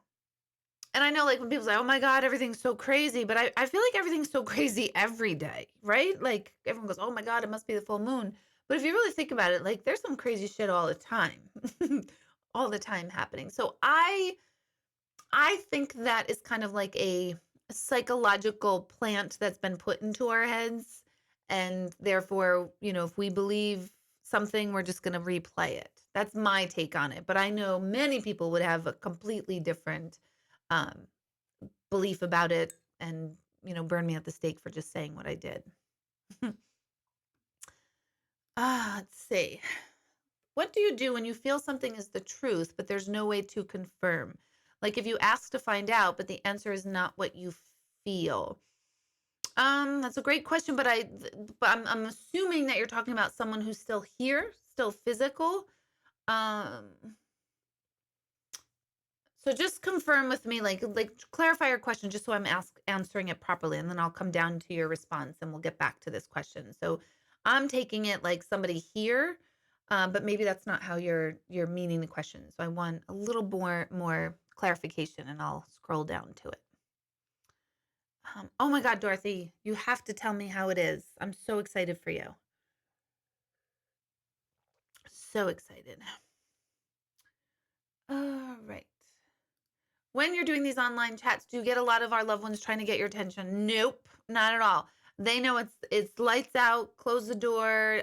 Speaker 1: And I know, like, when people say, "Oh my god, everything's so crazy," but I feel like everything's so crazy every day, right? Like, everyone goes, "Oh my god, it must be the full moon." But if you really think about it, like, there's some crazy shit all the time. All the time happening. So I think that is kind of like a psychological plant that's been put into our heads, and therefore, if we believe something, we're just gonna replay it. That's my take on it, but I know many people would have a completely different, um, belief about it and, burn me at the stake for just saying what I did. Let's see. What do you do when you feel something is the truth, but there's no way to confirm? Like if you ask to find out, but the answer is not what you feel. That's a great question, but I'm assuming that you're talking about someone who's still here, still physical. Um, so just confirm with me, like clarify your question, just so I'm answering it properly, and then I'll come down to your response, and we'll get back to this question. So I'm taking it like somebody here, but maybe that's not how you're meaning the question. So I want a little more clarification, and I'll scroll down to it. Oh my God, Dorothy, you have to tell me how it is. I'm so excited for you. So excited. All right. When you're doing these online chats, do you get a lot of our loved ones trying to get your attention? Nope, not at all. They know it's lights out, close the door.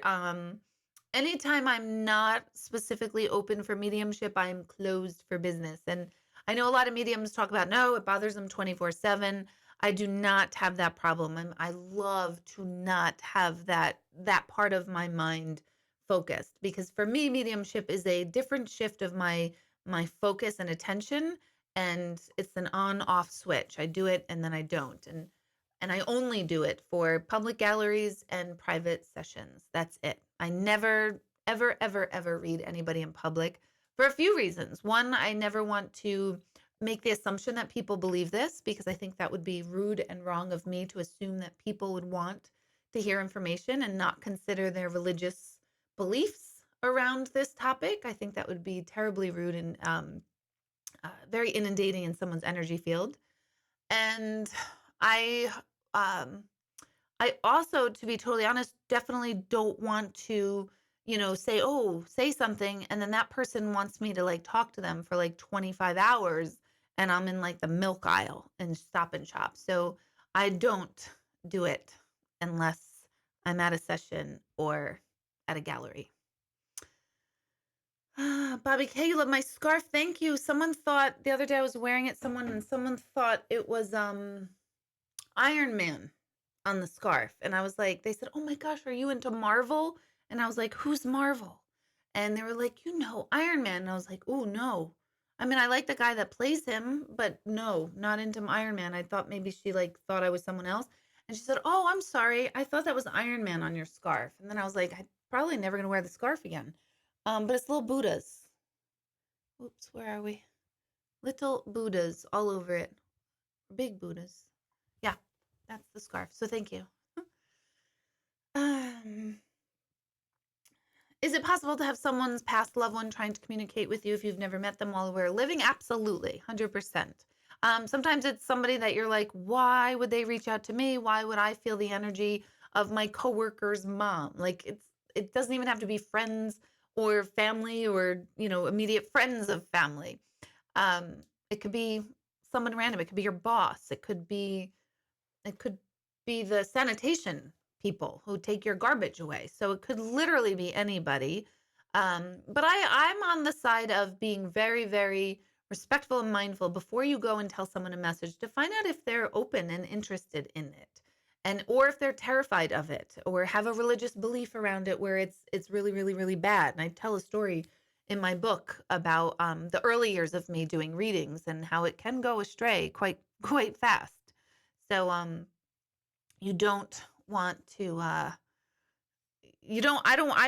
Speaker 1: Anytime I'm not specifically open for mediumship, I'm closed for business. And I know a lot of mediums talk about, no, it bothers them 24/7. I do not have that problem. I love to not have that part of my mind focused, because for me, mediumship is a different shift of my focus and attention, and it's an on off switch. I do it and then I don't. And I only do it for public galleries and private sessions. That's it. I never ever read anybody in public for a few reasons. One, I never want to make the assumption that people believe this, because I think that would be rude and wrong of me to assume that people would want to hear information and not consider their religious beliefs around this topic. I think that would be terribly rude and very inundating in someone's energy field. And I, um, I also, to be totally honest, definitely don't want to, say something, and then that person wants me to like talk to them for like 25 hours, and I'm in like the milk aisle and Stop and Shop. So I don't do it unless I'm at a session or at a gallery. Bobby K, you love my scarf. Thank you. Someone thought the other day I was wearing it, and someone thought it was Iron Man on the scarf. And I was like, they said, "Oh my gosh, are you into Marvel?" And I was like, "Who's Marvel?" And they were like, Iron Man." And I was like, "Oh no." I mean, I like the guy that plays him, but no, not into Iron Man. I thought maybe she like thought I was someone else. And she said, "Oh, I'm sorry. I thought that was Iron Man on your scarf." And then I was like, "I'm probably never gonna wear the scarf again." But it's little Buddhas. Oops, where are we? Little Buddhas all over it. Big Buddhas. Yeah, that's the scarf. So thank you. Um, is it possible to have someone's past loved one trying to communicate with you if you've never met them while we're living? Absolutely, 100%. Sometimes it's somebody that you're like, why would they reach out to me? Why would I feel the energy of my coworker's mom? Like it doesn't even have to be friends or family or immediate friends of family. It could be someone random. It could be your boss. It could be the sanitation people who take your garbage away. So it could literally be anybody. But I'm on the side of being very, very respectful and mindful before you go and tell someone a message, to find out if they're open and interested in it, and or if they're terrified of it or have a religious belief around it where it's really, really, really bad. And I tell a story in my book about the early years of me doing readings and how it can go astray quite fast. So you don't want to I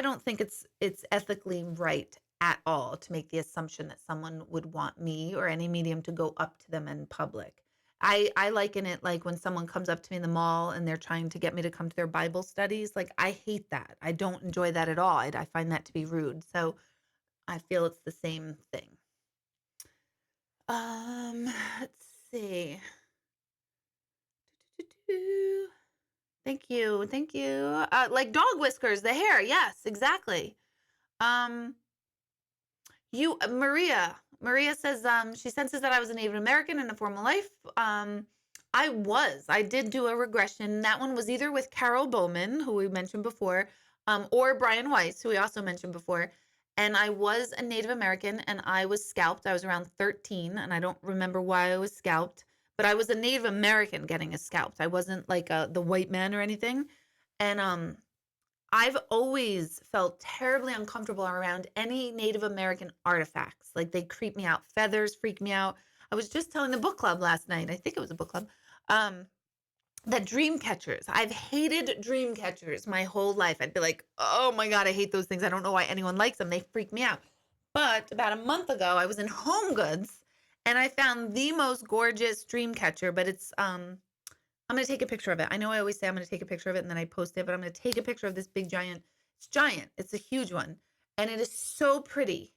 Speaker 1: don't think it's ethically right at all to make the assumption that someone would want me or any medium to go up to them in public. I liken it like when someone comes up to me in the mall and they're trying to get me to come to their Bible studies. Like, I hate that. I don't enjoy that at all. I find that to be rude. So I feel it's the same thing. Let's see. Thank you. Thank you. Like dog whiskers, the hair. Yes, exactly. Um, Maria says she senses that I was a Native American in a former life. I did do a regression. That one was either with Carol Bowman, who we mentioned before, or Brian Weiss, who we also mentioned before. And I was a Native American and I was scalped. I was around 13 and I don't remember why I was scalped, but I was a Native American getting a scalped. I wasn't like the white man or anything. And I've always felt terribly uncomfortable around any Native American artifacts. Like they creep me out. Feathers freak me out. I was just telling the book club last night. I think it was a book club. Um, that dream catchers. I've hated dream catchers my whole life. I'd be like, oh my God, I hate those things. I don't know why anyone likes them. They freak me out. But about a month ago, I was in Home Goods and I found the most gorgeous dream catcher, but I'm going to take a picture of it. I know I always say I'm going to take a picture of it and then I post it, but I'm going to take a picture of this big giant. It's giant. It's a huge one. And it is so pretty.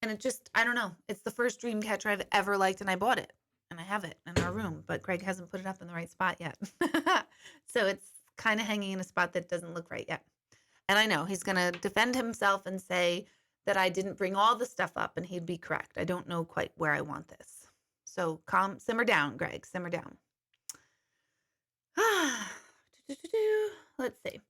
Speaker 1: And it just, I don't know. It's the first dream catcher I've ever liked and I bought it. And I have it in our room, but Greg hasn't put it up in the right spot yet. So it's kind of hanging in a spot that doesn't look right yet. And I know he's going to defend himself and say that I didn't bring all the stuff up and he'd be correct. I don't know quite where I want this. So simmer down, Greg, simmer down. Let's see.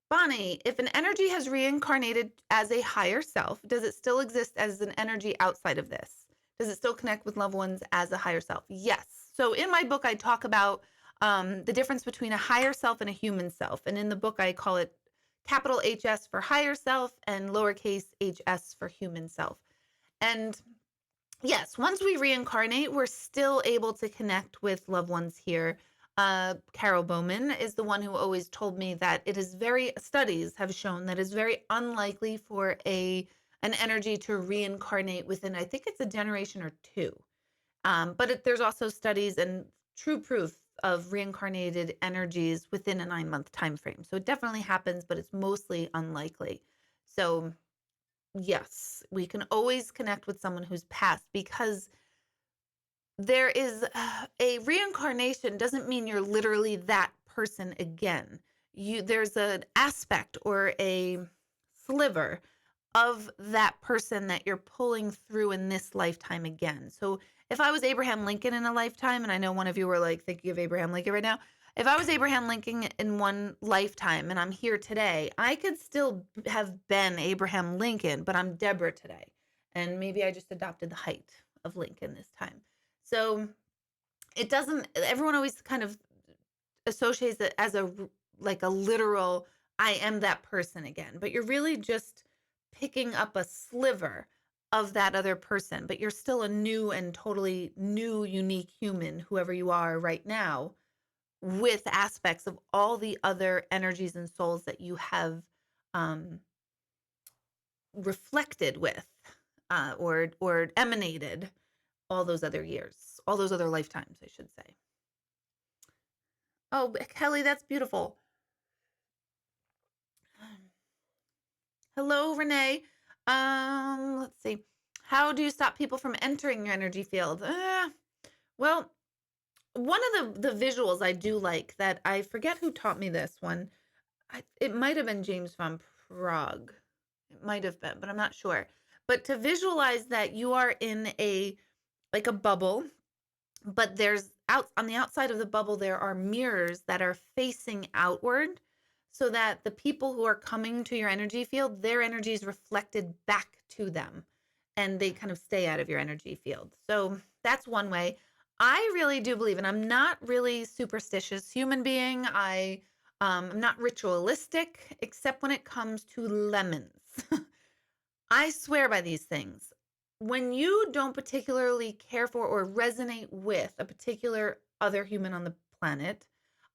Speaker 1: Bonnie, if an energy has reincarnated as a higher self, does it still exist as an energy outside of this? Does it still connect with loved ones as a higher self? Yes. So in my book, I talk about the difference between a higher self and a human self. And in the book, I call it capital HS for higher self and lowercase hs for human self. And yes, once we reincarnate, we're still able to connect with loved ones here. Carol Bowman is the one who always told me that studies have shown that it's very unlikely for an energy to reincarnate within, I think it's a generation or two. But there's also studies and true proof of reincarnated energies within a 9-month time frame. So it definitely happens, but it's mostly unlikely. So yes, we can always connect with someone who's passed because there is a reincarnation doesn't mean you're literally that person again. There's an aspect or a sliver of that person that you're pulling through in this lifetime again. So if I was Abraham Lincoln in a lifetime, and I know one of you were like thinking of Abraham Lincoln right now, if I was Abraham Lincoln in one lifetime and I'm here today, I could still have been Abraham Lincoln, but I'm Deborah today. And maybe I just adopted the height of Lincoln this time. So everyone always kind of associates it as a literal, I am that person again, but you're really just picking up a sliver of that other person, but you're still a new and totally new, unique human, whoever you are right now, with aspects of all the other energies and souls that you have reflected with or emanated all those other years, all those other lifetimes, I should say. Oh, Kelly, that's beautiful. Hello, Renee. Let's see. How do you stop people from entering your energy field? Well, one of the visuals I do like that I forget who taught me this one. It might have been James von Prague. It might have been, but I'm not sure. But to visualize that you are in a bubble, but on the outside of the bubble, there are mirrors that are facing outward so that the people who are coming to your energy field, their energy is reflected back to them and they kind of stay out of your energy field. So that's one way. I really do believe, and I'm not really superstitious human being. I'm not ritualistic, except when it comes to lemons. I swear by these things. When you don't particularly care for or resonate with a particular other human on the planet,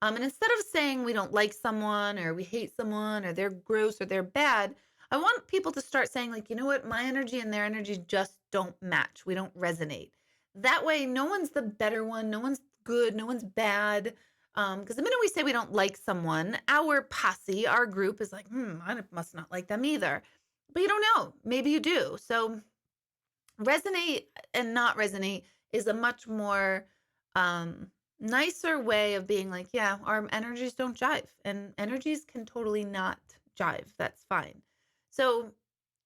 Speaker 1: and instead of saying we don't like someone or we hate someone or they're gross or they're bad, I want people to start saying, like, you know what, my energy and their energy just don't match. We don't resonate. That way, no one's the better one. No one's good. No one's bad. Because the minute we say we don't like someone, our posse, our group is like, I must not like them either. But you don't know. Maybe you do. So resonate and not resonate is a much more nicer way of being like, yeah, our energies don't jive, and energies can totally not jive. That's fine. So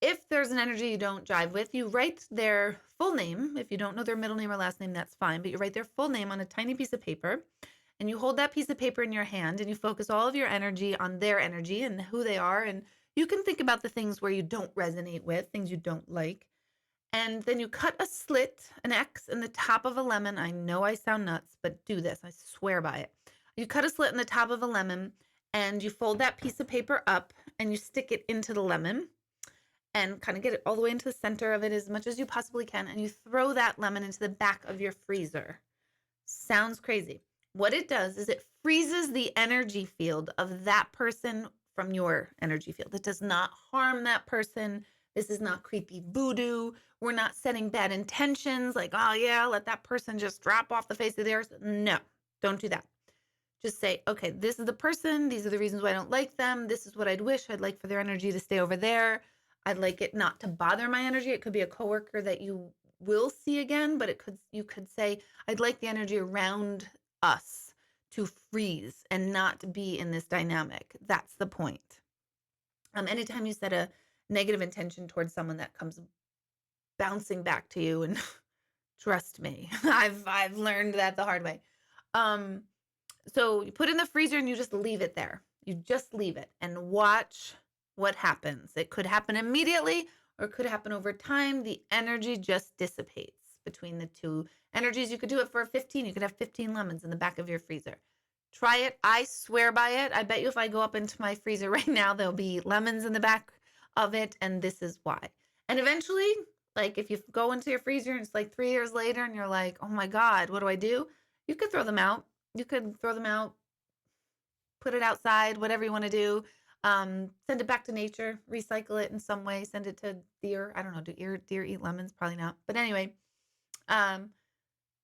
Speaker 1: if there's an energy you don't jive with, you write their full name. If you don't know their middle name or last name, that's fine, but you write their full name on a tiny piece of paper, and you hold that piece of paper in your hand, and you focus all of your energy on their energy and who they are. And you can think about the things where you don't resonate with, things you don't like. And then you cut a slit, an X in the top of a lemon. I know I sound nuts, but do this. I swear by it. You cut a slit in the top of a lemon, and you fold that piece of paper up and you stick it into the lemon and kind of get it all the way into the center of it as much as you possibly can. And you throw that lemon into the back of your freezer. Sounds crazy. What it does is it freezes the energy field of that person from your energy field. It does not harm that person. This is not creepy voodoo. We're not setting bad intentions like, oh yeah, let that person just drop off the face of the earth. No, don't do that. Just say, okay, this is the person. These are the reasons why I don't like them. This is what I'd wish. I'd like for their energy to stay over there. I'd like it not to bother my energy. It could be a coworker that you will see again, but you could say, I'd like the energy around us to freeze and not be in this dynamic. That's the point. Anytime you set a negative intention towards someone, that comes bouncing back to you, and trust me, I've learned that the hard way. So you put it in the freezer and you just leave it there. You just leave it and watch what happens. It could happen immediately or it could happen over time. The energy just dissipates between the two energies. You could do it for 15. You could have 15 lemons in the back of your freezer. Try it. I swear by it. I bet you if I go up into my freezer right now, there'll be lemons in the back of it. And this is why. And eventually, like if you go into your freezer and it's like 3 years later and you're like, oh my God, what do I do? You could throw them out. You could throw them out, put it outside, whatever you want to do. Send it back to nature, recycle it in some way, send it to deer. I don't know, do deer eat lemons? Probably not. But anyway, and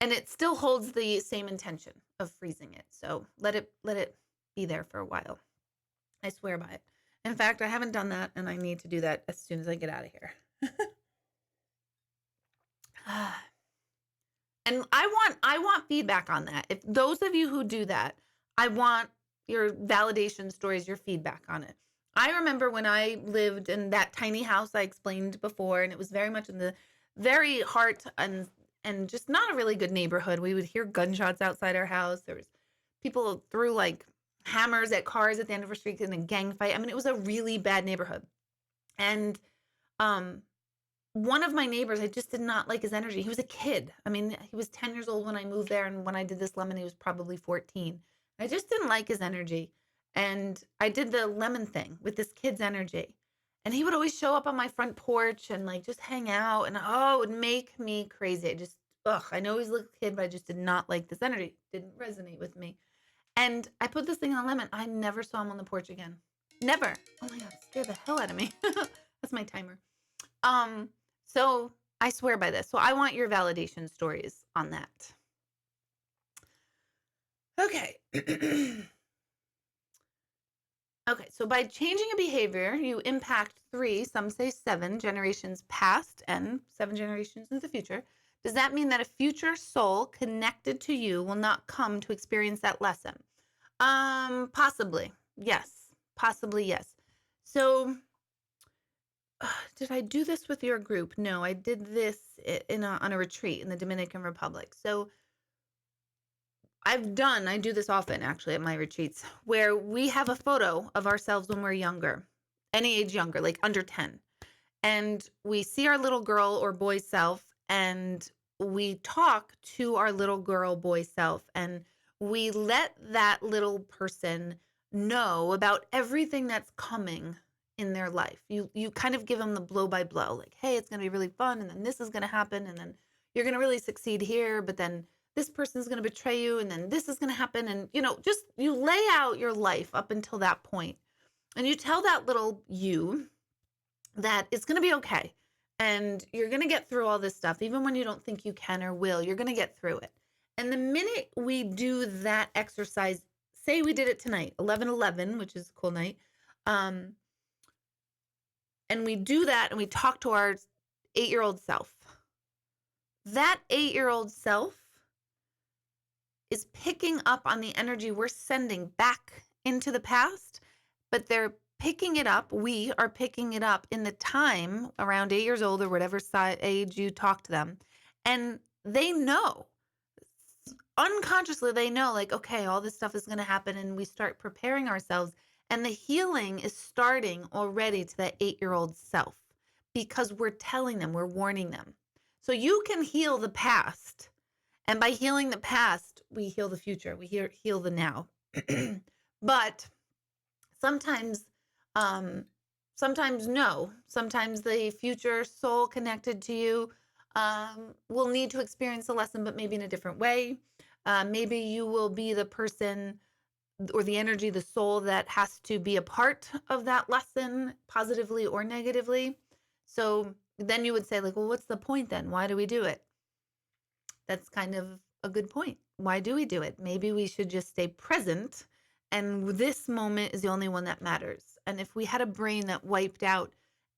Speaker 1: it still holds the same intention of freezing it. So let it be there for a while. I swear by it. In fact, I haven't done that, and I need to do that as soon as I get out of here. And I want feedback on that. If those of you who do that, I want your validation stories, your feedback on it. I remember when I lived in that tiny house I explained before, and it was very much in the very heart and just not a really good neighborhood. We would hear gunshots outside our house. There was people threw like hammers at cars at the end of our street in a gang fight. I mean, it was a really bad neighborhood. And one of my neighbors, I just did not like his energy. He was a kid. I mean, he was 10 years old when I moved there. And when I did this lemon, he was probably 14. I just didn't like his energy. And I did the lemon thing with this kid's energy. And he would always show up on my front porch and like just hang out. And oh, it would make me crazy. I know he's a little kid, but I just did not like this energy. Didn't resonate with me. And I put this thing on lemon. I never saw him on the porch again. Never. Oh my God, it scared the hell out of me. That's my timer. So I swear by this. So I want your validation stories on that. Okay. Okay, so by changing a behavior, you impact 3, some say 7 generations past and 7 generations in the future. Does that mean that a future soul connected to you will not come to experience that lesson? Possibly. Yes. Possibly, yes. So did I do this with your group? No, I did this on a retreat in the Dominican Republic. So I do this often actually at my retreats, where we have a photo of ourselves when we're younger, any age younger, like under 10. And we see our little girl or boy self, and we talk to our little girl, boy self, and we let that little person know about everything that's coming in their life. You kind of give them the blow by blow, like, hey, it's going to be really fun, and then this is going to happen, and then you're going to really succeed here, but then this person is going to betray you, and then this is going to happen. And, just you lay out your life up until that point, and you tell that little you that it's going to be okay. And you're going to get through all this stuff, even when you don't think you can or will, you're going to get through it. And the minute we do that exercise, say we did it tonight, 11/11, which is a cool night. And we do that and we talk to our 8-year-old self. That 8-year-old self is picking up on the energy we're sending back into the past, but they're picking it up. We are picking it up in the time around 8 years old or whatever age you talk to them. And they know, unconsciously, they know, like, okay, all this stuff is going to happen. And we start preparing ourselves. And the healing is starting already to that 8-year-old self because we're telling them, we're warning them. So you can heal the past. And by healing the past, we heal the future. We heal the now. But sometimes, um, sometimes no. Sometimes the future soul connected to you will need to experience the lesson, but maybe in a different way. Maybe you will be the person or the energy, the soul that has to be a part of that lesson, positively or negatively. So then you would say, like, well, what's the point then? Why do we do it? That's kind of a good point. Why do we do it? Maybe we should just stay present, and this moment is the only one that matters. And if we had a brain that wiped out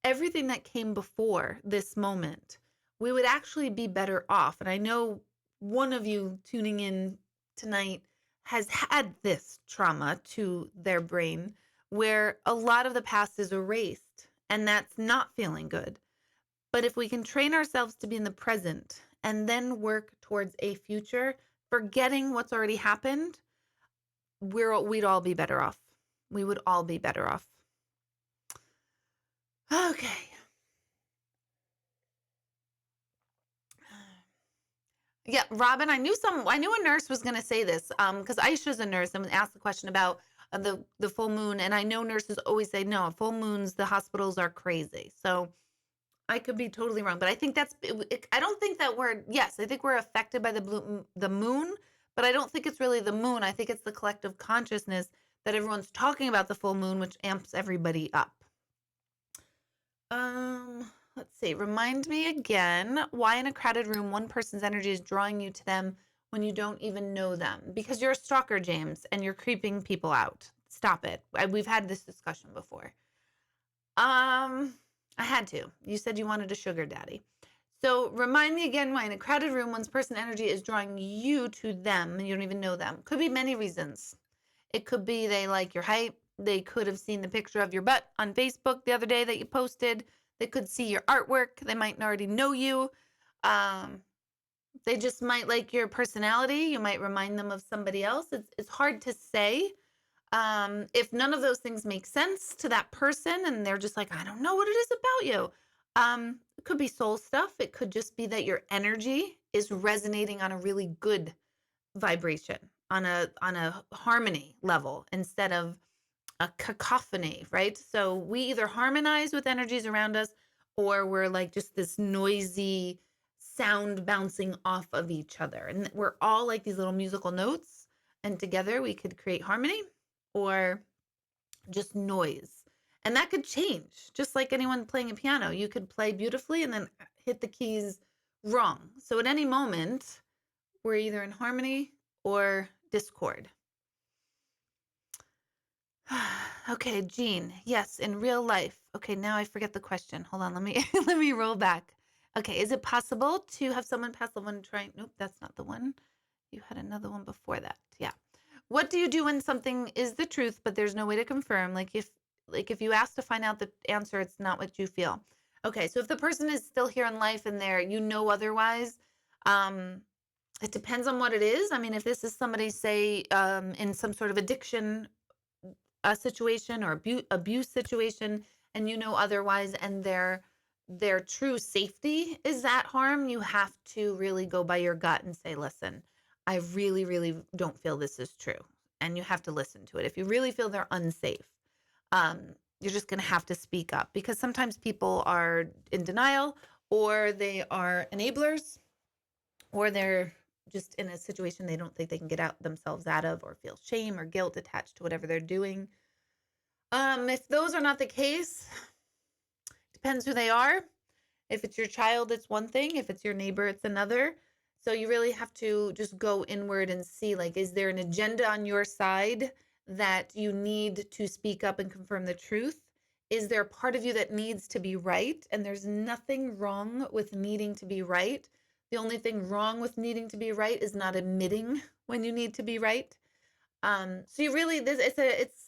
Speaker 1: everything that came before this moment, we would actually be better off. And I know one of you tuning in tonight has had this trauma to their brain where a lot of the past is erased, and that's not feeling good. But if we can train ourselves to be in the present and then work towards a future, forgetting what's already happened, we'd all be better off. We would all be better off. Okay. Yeah, Robin, I knew a nurse was going to say this because Aisha's a nurse and asked the question about the full moon. And I know nurses always say, no, full moons, the hospitals are crazy. So I could be totally wrong, but I think I don't think that yes, I think we're affected by the moon, but I don't think it's really the moon. I think it's the collective consciousness that everyone's talking about the full moon, which amps everybody up. Let's see. Remind me again why in a crowded room one person's energy is drawing you to them when you don't even know them. Because you're a stalker, James, and you're creeping people out. Stop it. We've had this discussion before. I had to. You said you wanted a sugar daddy. So remind me again why in a crowded room one's person energy is drawing you to them and you don't even know them. Could be many reasons. It could be they like your height. They could have seen the picture of your butt on Facebook the other day that you posted. They could see your artwork. They might already know you. They just might like your personality. You might remind them of somebody else. It's hard to say. If none of those things make sense to that person and they're just like, I don't know what it is about you. It could be soul stuff. It could just be that your energy is resonating on a really good vibration, on a harmony level instead of a cacophony, right? So we either harmonize with energies around us or we're like just this noisy sound bouncing off of each other. And we're all like these little musical notes, and together we could create harmony or just noise. And that could change, just like anyone playing a piano. You could play beautifully and then hit the keys wrong. So at any moment, we're either in harmony or discord. Okay, Jean. Yes, in real life. Okay, now I forget the question. Hold on, let me let me roll back. Okay, is it possible to have someone pass the one trying? Nope, that's not the one. You had another one before that. Yeah. What do you do when something is the truth, but there's no way to confirm? Like if you ask to find out the answer, it's not what you feel. Okay, so if the person is still here in life and otherwise, it depends on what it is. I mean, if this is somebody, say, in some sort of addiction situation or abuse situation, and otherwise, and their true safety is at harm, you have to really go by your gut and say, listen, I really, really don't feel this is true. And you have to listen to it. If you really feel they're unsafe, you're just going to have to speak up, because sometimes people are in denial, or they are enablers, or they're just in a situation they don't think they can get themselves out of, or feel shame or guilt attached to whatever they're doing. If those are not the case, depends who they are. If it's your child, it's one thing. If it's your neighbor, it's another. So you really have to just go inward and see, like, is there an agenda on your side that you need to speak up and confirm the truth? Is there a part of you that needs to be right? And there's nothing wrong with needing to be right. The only thing wrong with needing to be right is not admitting when you need to be right. So you really this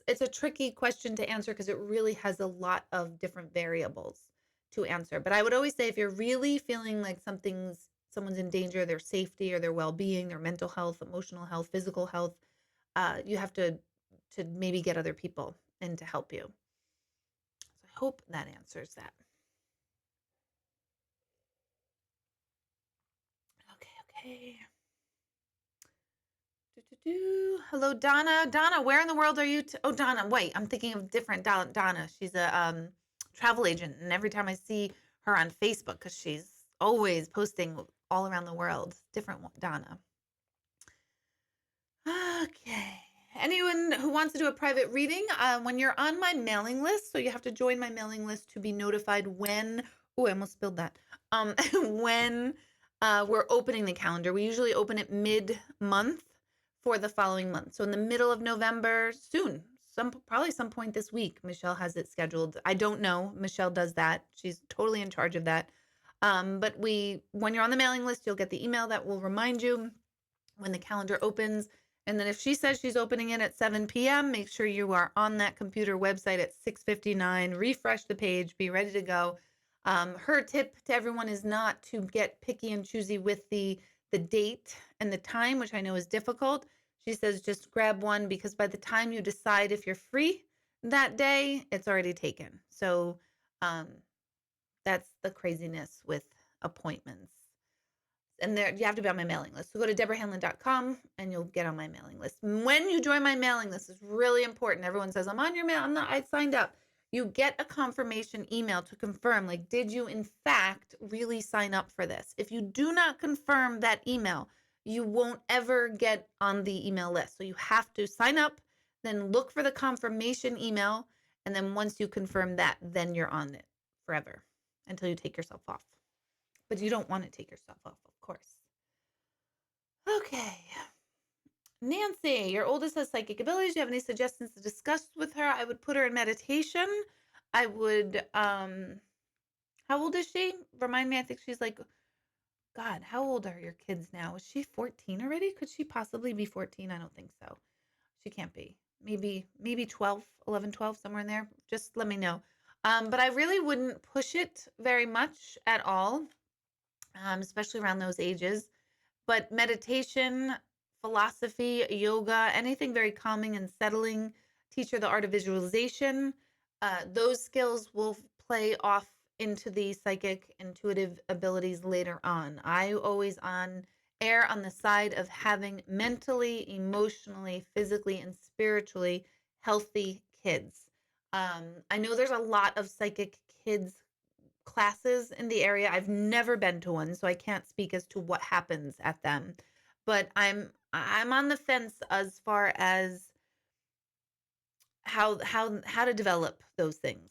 Speaker 1: it's a tricky question to answer because it really has a lot of different variables to answer. But I would always say if you're really feeling like someone's in danger, their safety or their well-being, their mental health, emotional health, physical health, you have to maybe get other people in to help you. So I hope that answers that. Okay. Hello, Donna. Donna, where in the world are you? Oh, Donna. Wait, I'm thinking of different Donna. She's a travel agent, and every time I see her on Facebook, because she's always posting all around the world, different Donna. Okay. Anyone who wants to do a private reading, when you're on my mailing list, so you have to join my mailing list to be notified when. Oh, I almost spilled that. When we're opening the calendar. We usually open it mid-month for the following month. So in the middle of November, soon, probably some point this week, Michelle has it scheduled. I don't know. Michelle does that. She's totally in charge of that. But when you're on the mailing list, you'll get the email that will remind you when the calendar opens. And then if she says she's opening it at 7 p.m., make sure you are on that computer website at 6:59. Refresh the page, be ready to go. Her tip to everyone is not to get picky and choosy with the date and the time, which I know is difficult. She says just grab one because by the time you decide if you're free that day, it's already taken. So that's the craziness with appointments. And there you have to be on my mailing list. So go to deborahhanlon.com and you'll get on my mailing list. When you join my mailing list, it's really important. Everyone says, I'm on your mail. I signed up. You get a confirmation email to confirm, like, did you in fact really sign up for this? If you do not confirm that email, you won't ever get on the email list. So you have to sign up, then look for the confirmation email. And then once you confirm that, then you're on it forever until you take yourself off. But you don't want to take yourself off, of course. Okay. Nancy, your oldest has psychic abilities. Do you have any suggestions to discuss with her? I would put her in meditation. I would, how old is she? Remind me, I think she's like, God, how old are your kids now? Is she 14 already? Could she possibly be 14? I don't think so. She can't be. Maybe 12, 11, 12, somewhere in there. Just let me know. But I really wouldn't push it very much at all, especially around those ages. But meditation, philosophy, yoga, anything very calming and settling, teach her the art of visualization. Those skills will play off into the psychic intuitive abilities later on. I always err on the side of having mentally, emotionally, physically, and spiritually healthy kids. I know there's a lot of psychic kids classes in the area. I've never been to one, so I can't speak as to what happens at them. But I'm on the fence as far as how to develop those things.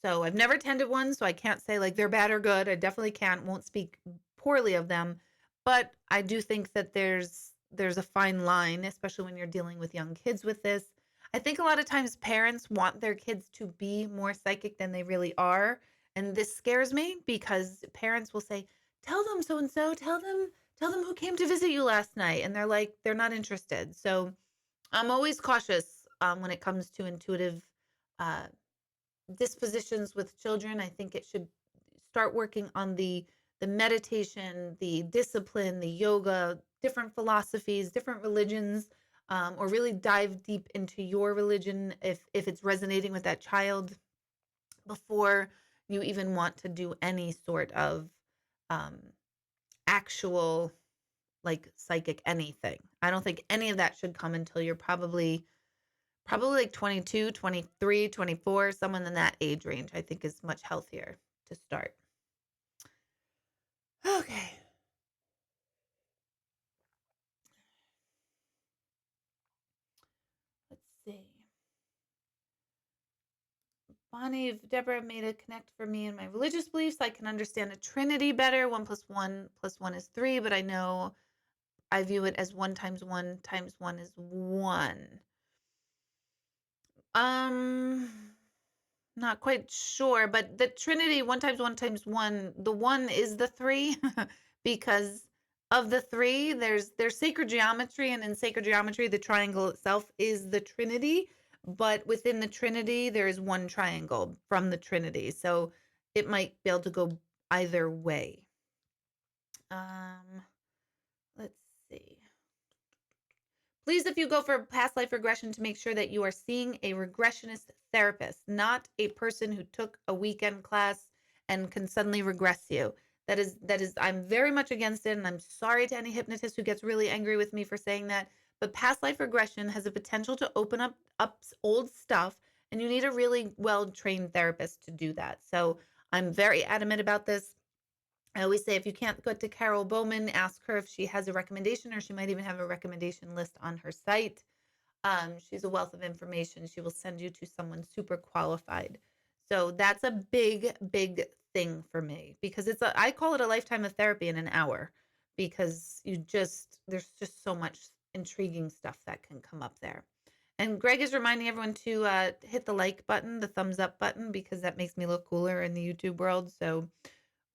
Speaker 1: So I've never attended one, so I can't say like they're bad or good. I definitely won't speak poorly of them, but I do think that there's a fine line, especially when you're dealing with young kids with this. I think a lot of times parents want their kids to be more psychic than they really are. And this scares me because parents will say, tell them so and so, tell them who came to visit you last night. And they're like, they're not interested. So I'm always cautious when it comes to intuitive uh, dispositions with children. I think it should start working on the meditation, the discipline, the yoga, different philosophies, different religions, or really dive deep into your religion if it's resonating with that child before you even want to do any sort of um, actual like psychic anything. I don't think any of that should come until you're probably like 22, 23, 24, someone in that age range, I think is much healthier to start. Okay. Let's see. Bonnie, if Deborah made a connect for me in my religious beliefs, I can understand a trinity better. 1 + 1 + 1 is 3, but I know I view it as 1 times 1 times 1 is 1. Not quite sure, but the trinity, 1 times 1 times 1, the 1 is the 3 because Of the three, there's sacred geometry, and in sacred geometry, the triangle itself is the Trinity, but within the Trinity, there is one triangle from the Trinity. So it might be able to go either way. Let's see. Please, if you go for past life regression, to make sure that you are seeing a regressionist therapist, not a person who took a weekend class and can suddenly regress you. I'm very much against it, and I'm sorry to any hypnotist who gets really angry with me for saying that. But past life regression has a potential to open up old stuff, and you need a really well-trained therapist to do that. So I'm very adamant about this. I always say, if you can't go to Carol Bowman, ask her if she has a recommendation, or she might even have a recommendation list on her site. She's a wealth of information. She will send you to someone super qualified. So that's a big, big thing for me, because I call it a lifetime of therapy in an hour, because there's just so much intriguing stuff that can come up there. And Greg is reminding everyone to hit the like button, the thumbs up button, because that makes me look cooler in the YouTube world. So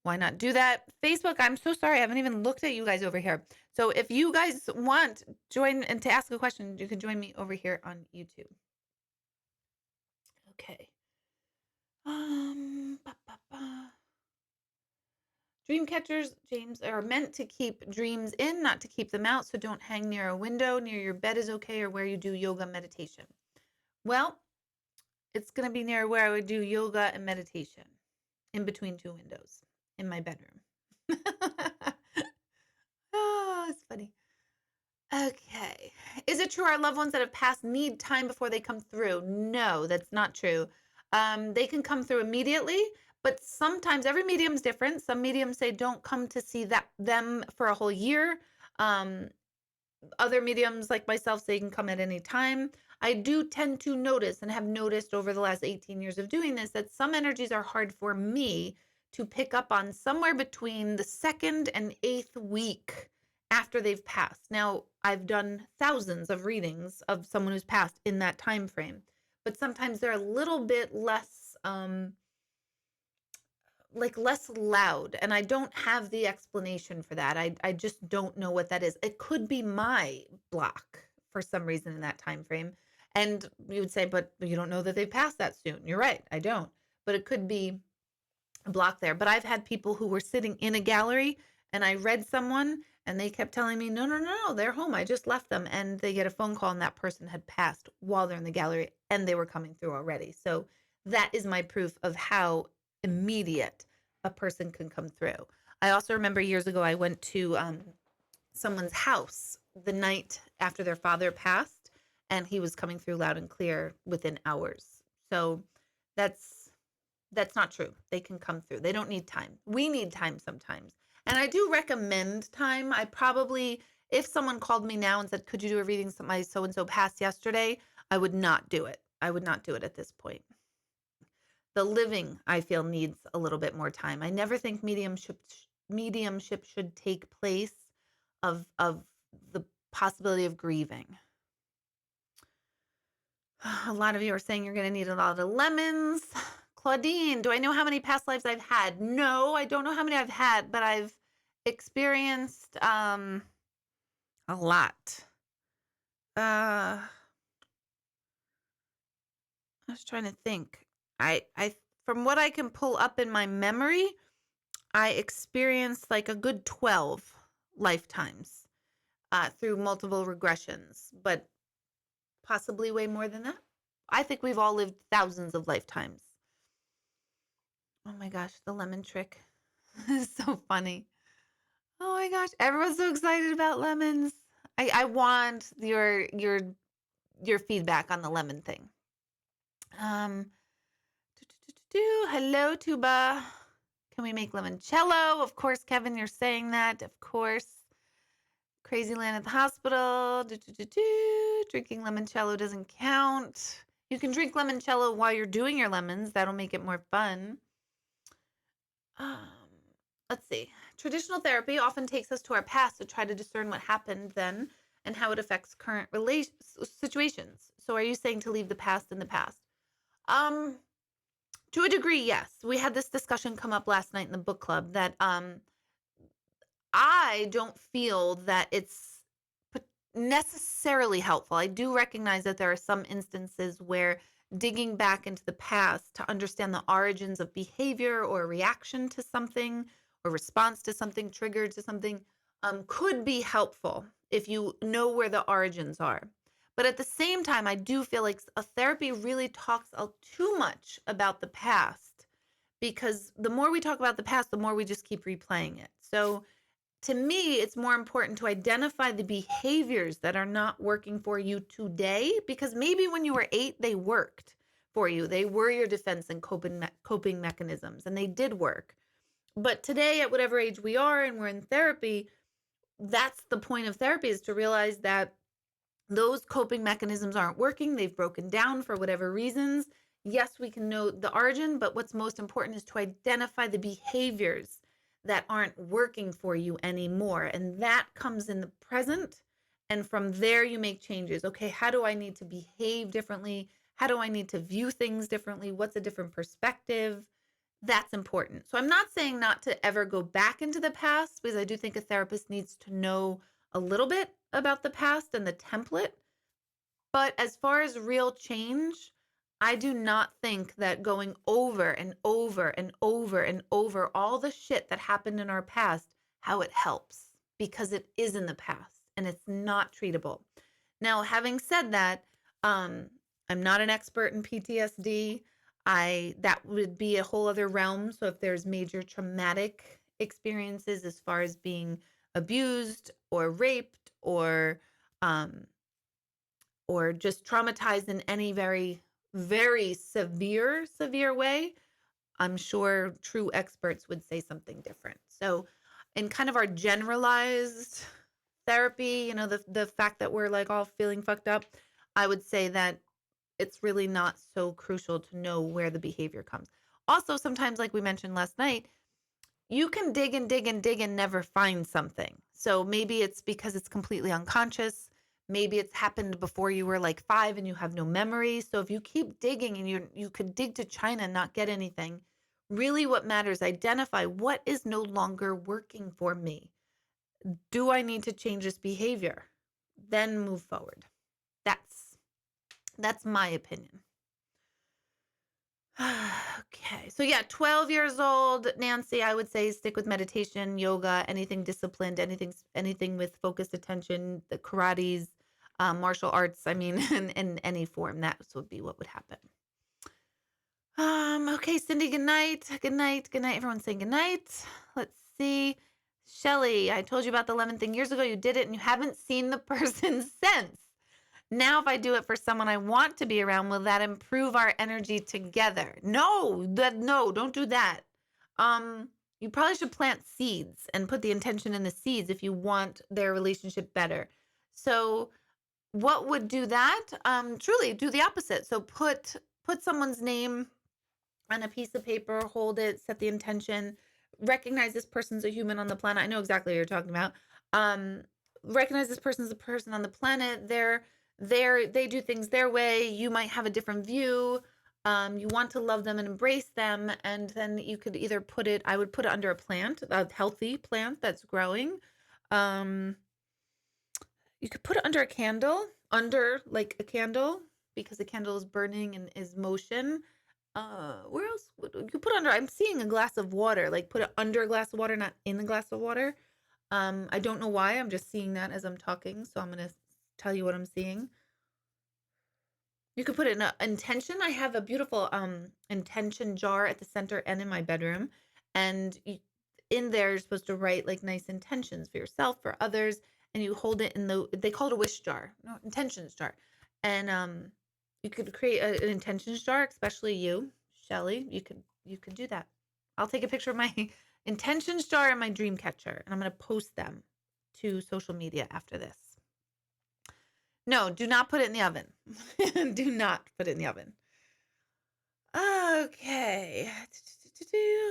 Speaker 1: why not do that? Facebook, I'm so sorry. I haven't even looked at you guys over here. So if you guys want join and to ask a question, you can join me over here on YouTube. Okay. Ba, ba. Dream catchers, James, are meant to keep dreams in, not to keep them out. So don't hang near a window. Near your bed is okay, or where you do yoga meditation. Well, it's going to be near where I would do yoga and meditation, in between two windows in my bedroom. Oh, it's funny. Okay. Is it true our loved ones that have passed need time before they come through? No, that's not true. They can come through immediately, but sometimes every medium's different. Some mediums say don't come to see them for a whole year. Um, Other mediums like myself say you can come at any time. I do tend to notice, and have noticed over the last 18 years of doing this, that some energies are hard for me to pick up on somewhere between the 2nd and 8th week after they've passed. Now, I've done thousands of readings of someone who's passed in that time frame, but sometimes they're a little bit less less loud, and I don't have the explanation for that. I just don't know what that is. It could be my block for some reason in that time frame. And you would say, but you don't know that they've passed that soon. You're right, I don't. But it could be a block there. But I've had people who were sitting in a gallery, and I read someone, and they kept telling me, no, no, no, they're home. I just left them. And they get a phone call, and that person had passed while they're in the gallery, and they were coming through already. So that is my proof of how immediate a person can come through. I also remember years ago, I went to someone's house the night after their father passed, and he was coming through loud and clear within hours. So that's not true. They can come through. They don't need time. We need time sometimes. And I do recommend time. If someone called me now and said, could you do a reading? My so-and-so passed yesterday, I would not do it. I would not do it at this point. The living, I feel, needs a little bit more time. I never think mediumship should take place of the possibility of grieving. A lot of you are saying you're going to need a lot of lemons. Claudine, do I know how many past lives I've had? No, I don't know how many I've had, but I've experienced a lot. I was trying to think. I from what I can pull up in my memory, I experienced like a good 12 lifetimes through multiple regressions, but possibly way more than that. I think we've all lived thousands of lifetimes. Oh my gosh, the lemon trick is so funny. Oh my gosh, everyone's so excited about lemons. I want your feedback on the lemon thing. Hello, Tuba. Can we make limoncello? Of course, Kevin, you're saying that. Of course. Crazy Land at the hospital. Drinking limoncello doesn't count. You can drink limoncello while you're doing your lemons. That'll make it more fun. Let's see. Traditional therapy often takes us to our past to try to discern what happened then and how it affects current situations. So are you saying to leave the past in the past? To a degree, yes. We had this discussion come up last night in the book club that I don't feel that it's necessarily helpful. I do recognize that there are some instances where digging back into the past to understand the origins of behavior or reaction to something or response to something, triggered to something, could be helpful if you know where the origins are. But at the same time, I do feel like a therapy really talks too much about the past, because the more we talk about the past, the more we just keep replaying it. So to me, it's more important to identify the behaviors that are not working for you today, because maybe when you were 8, they worked for you. They were your defense and coping mechanisms, and they did work. But today, at whatever age we are and we're in therapy, that's the point of therapy, is to realize that those coping mechanisms aren't working. They've broken down for whatever reasons. Yes, we can know the origin, but what's most important is to identify the behaviors that aren't working for you anymore. And that comes in the present. And from there, you make changes. Okay, how do I need to behave differently? How do I need to view things differently? What's a different perspective? That's important. So I'm not saying not to ever go back into the past, because I do think a therapist needs to know a little bit about the past and the template. But as far as real change, I do not think that going over and over and over and over all the shit that happened in our past, how it helps, because it is in the past and it's not treatable. Now, having said that, I'm not an expert in PTSD. That would be a whole other realm. So if there's major traumatic experiences as far as being abused or raped um, or just traumatized in any very, very severe way, I'm sure true experts would say something different. So in kind of our generalized therapy, the fact that we're like all feeling fucked up, I would say that it's really not so crucial to know where the behavior comes. Also, sometimes, like we mentioned last night, you can dig and dig and dig and never find something. So maybe it's because it's completely unconscious. Maybe it's happened before you were like 5 and you have no memory. So if you keep digging and you could dig to China and not get anything, really what matters, identify what is no longer working for me. Do I need to change this behavior? Then move forward. That's my opinion. Okay. So yeah, 12 years old, Nancy, I would say stick with meditation, yoga, anything disciplined, anything with focused attention, the karates, martial arts, I mean, in any form. That would be what would happen. Okay, Cindy, good night. Good night. Good night. Everyone's saying good night. Let's see. Shelly, I told you about the lemon thing years ago. You did it and you haven't seen the person since. Now, if I do it for someone I want to be around, will that improve our energy together? No, don't do that. You probably should plant seeds and put the intention in the seeds if you want their relationship better. So what would do that? Truly do the opposite. So put someone's name on a piece of paper, hold it, set the intention, recognize this person's a human on the planet. I know exactly what you're talking about. Recognize this person's a person on the planet. They do things their way. You might have a different view. You want to love them and embrace them. And then you could either I would put it under a plant, a healthy plant that's growing. You could put it under a candle, because a candle is burning and is motion. Where else would you put under? I'm seeing a glass of water, like put it under a glass of water, not in a glass of water. I don't know why. I'm just seeing that as I'm talking. So I'm going to tell you what I'm seeing. You could put it in an intention. I have a beautiful intention jar at the center and in my bedroom. And in there, you're supposed to write like nice intentions for yourself, for others. And you hold it they call it a wish jar, no, intentions jar. And you could create an intentions jar, especially you, Shelly. You could do that. I'll take a picture of my intentions jar and my dream catcher, and I'm going to post them to social media after this. No, do not put it in the oven. Do not put it in the oven. Okay.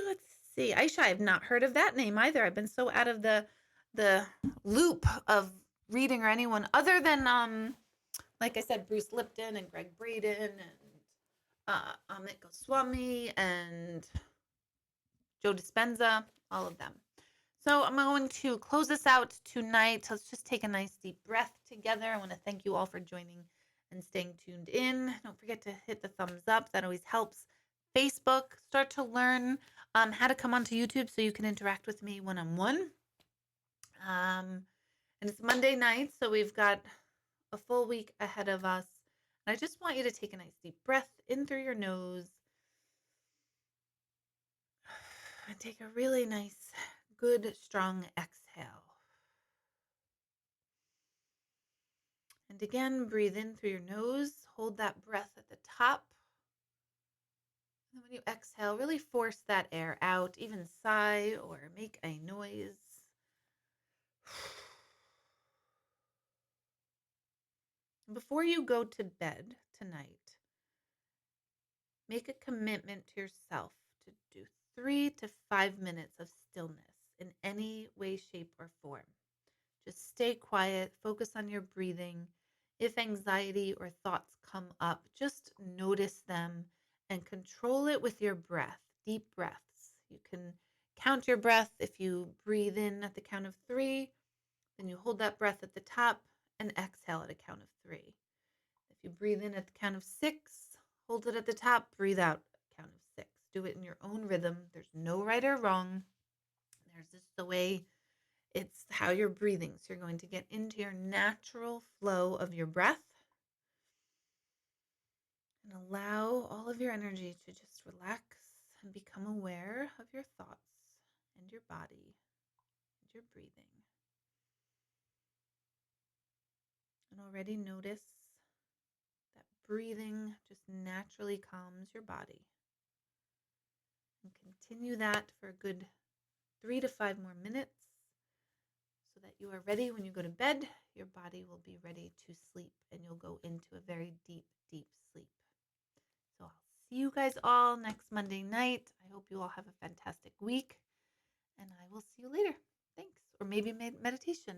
Speaker 1: Let's see. Aisha, I have not heard of that name either. I've been so out of the loop of reading or anyone other than like I said, Bruce Lipton and Greg Braden and Amit Goswami and Joe Dispenza, all of them. So I'm going to close this out tonight. Let's just take a nice deep breath together. I want to thank you all for joining and staying tuned in. Don't forget to hit the thumbs up. That always helps. Facebook, start to learn how to come onto YouTube so you can interact with me one-on-one. And it's Monday night, so we've got a full week ahead of us. And I just want you to take a nice deep breath in through your nose and take a really nice, good, strong exhale. And again, breathe in through your nose. Hold that breath at the top. And when you exhale, really force that air out, even sigh or make a noise. Before you go to bed tonight, make a commitment to yourself to do 3 to 5 minutes of stillness in any way, shape, or form. Just stay quiet, focus on your breathing. If anxiety or thoughts come up, just notice them and control it with your breath, deep breaths. You can count your breath. If you breathe in at the count of 3, then you hold that breath at the top and exhale at a count of 3. If you breathe in at the count of 6, hold it at the top, breathe out at the count of 6. Do it in your own rhythm. There's no right or wrong. There's just the way it's how you're breathing. So you're going to get into your natural flow of your breath and allow all of your energy to just relax and become aware of your thoughts and your body and your breathing. And already notice that breathing just naturally calms your body. And continue that for a good 3 to 5 more minutes so that you are ready when you go to bed. Your body will be ready to sleep and you'll go into a very deep, deep sleep. So I'll see you guys all next Monday night. I hope you all have a fantastic week and I will see you later. Thanks. Or maybe meditation.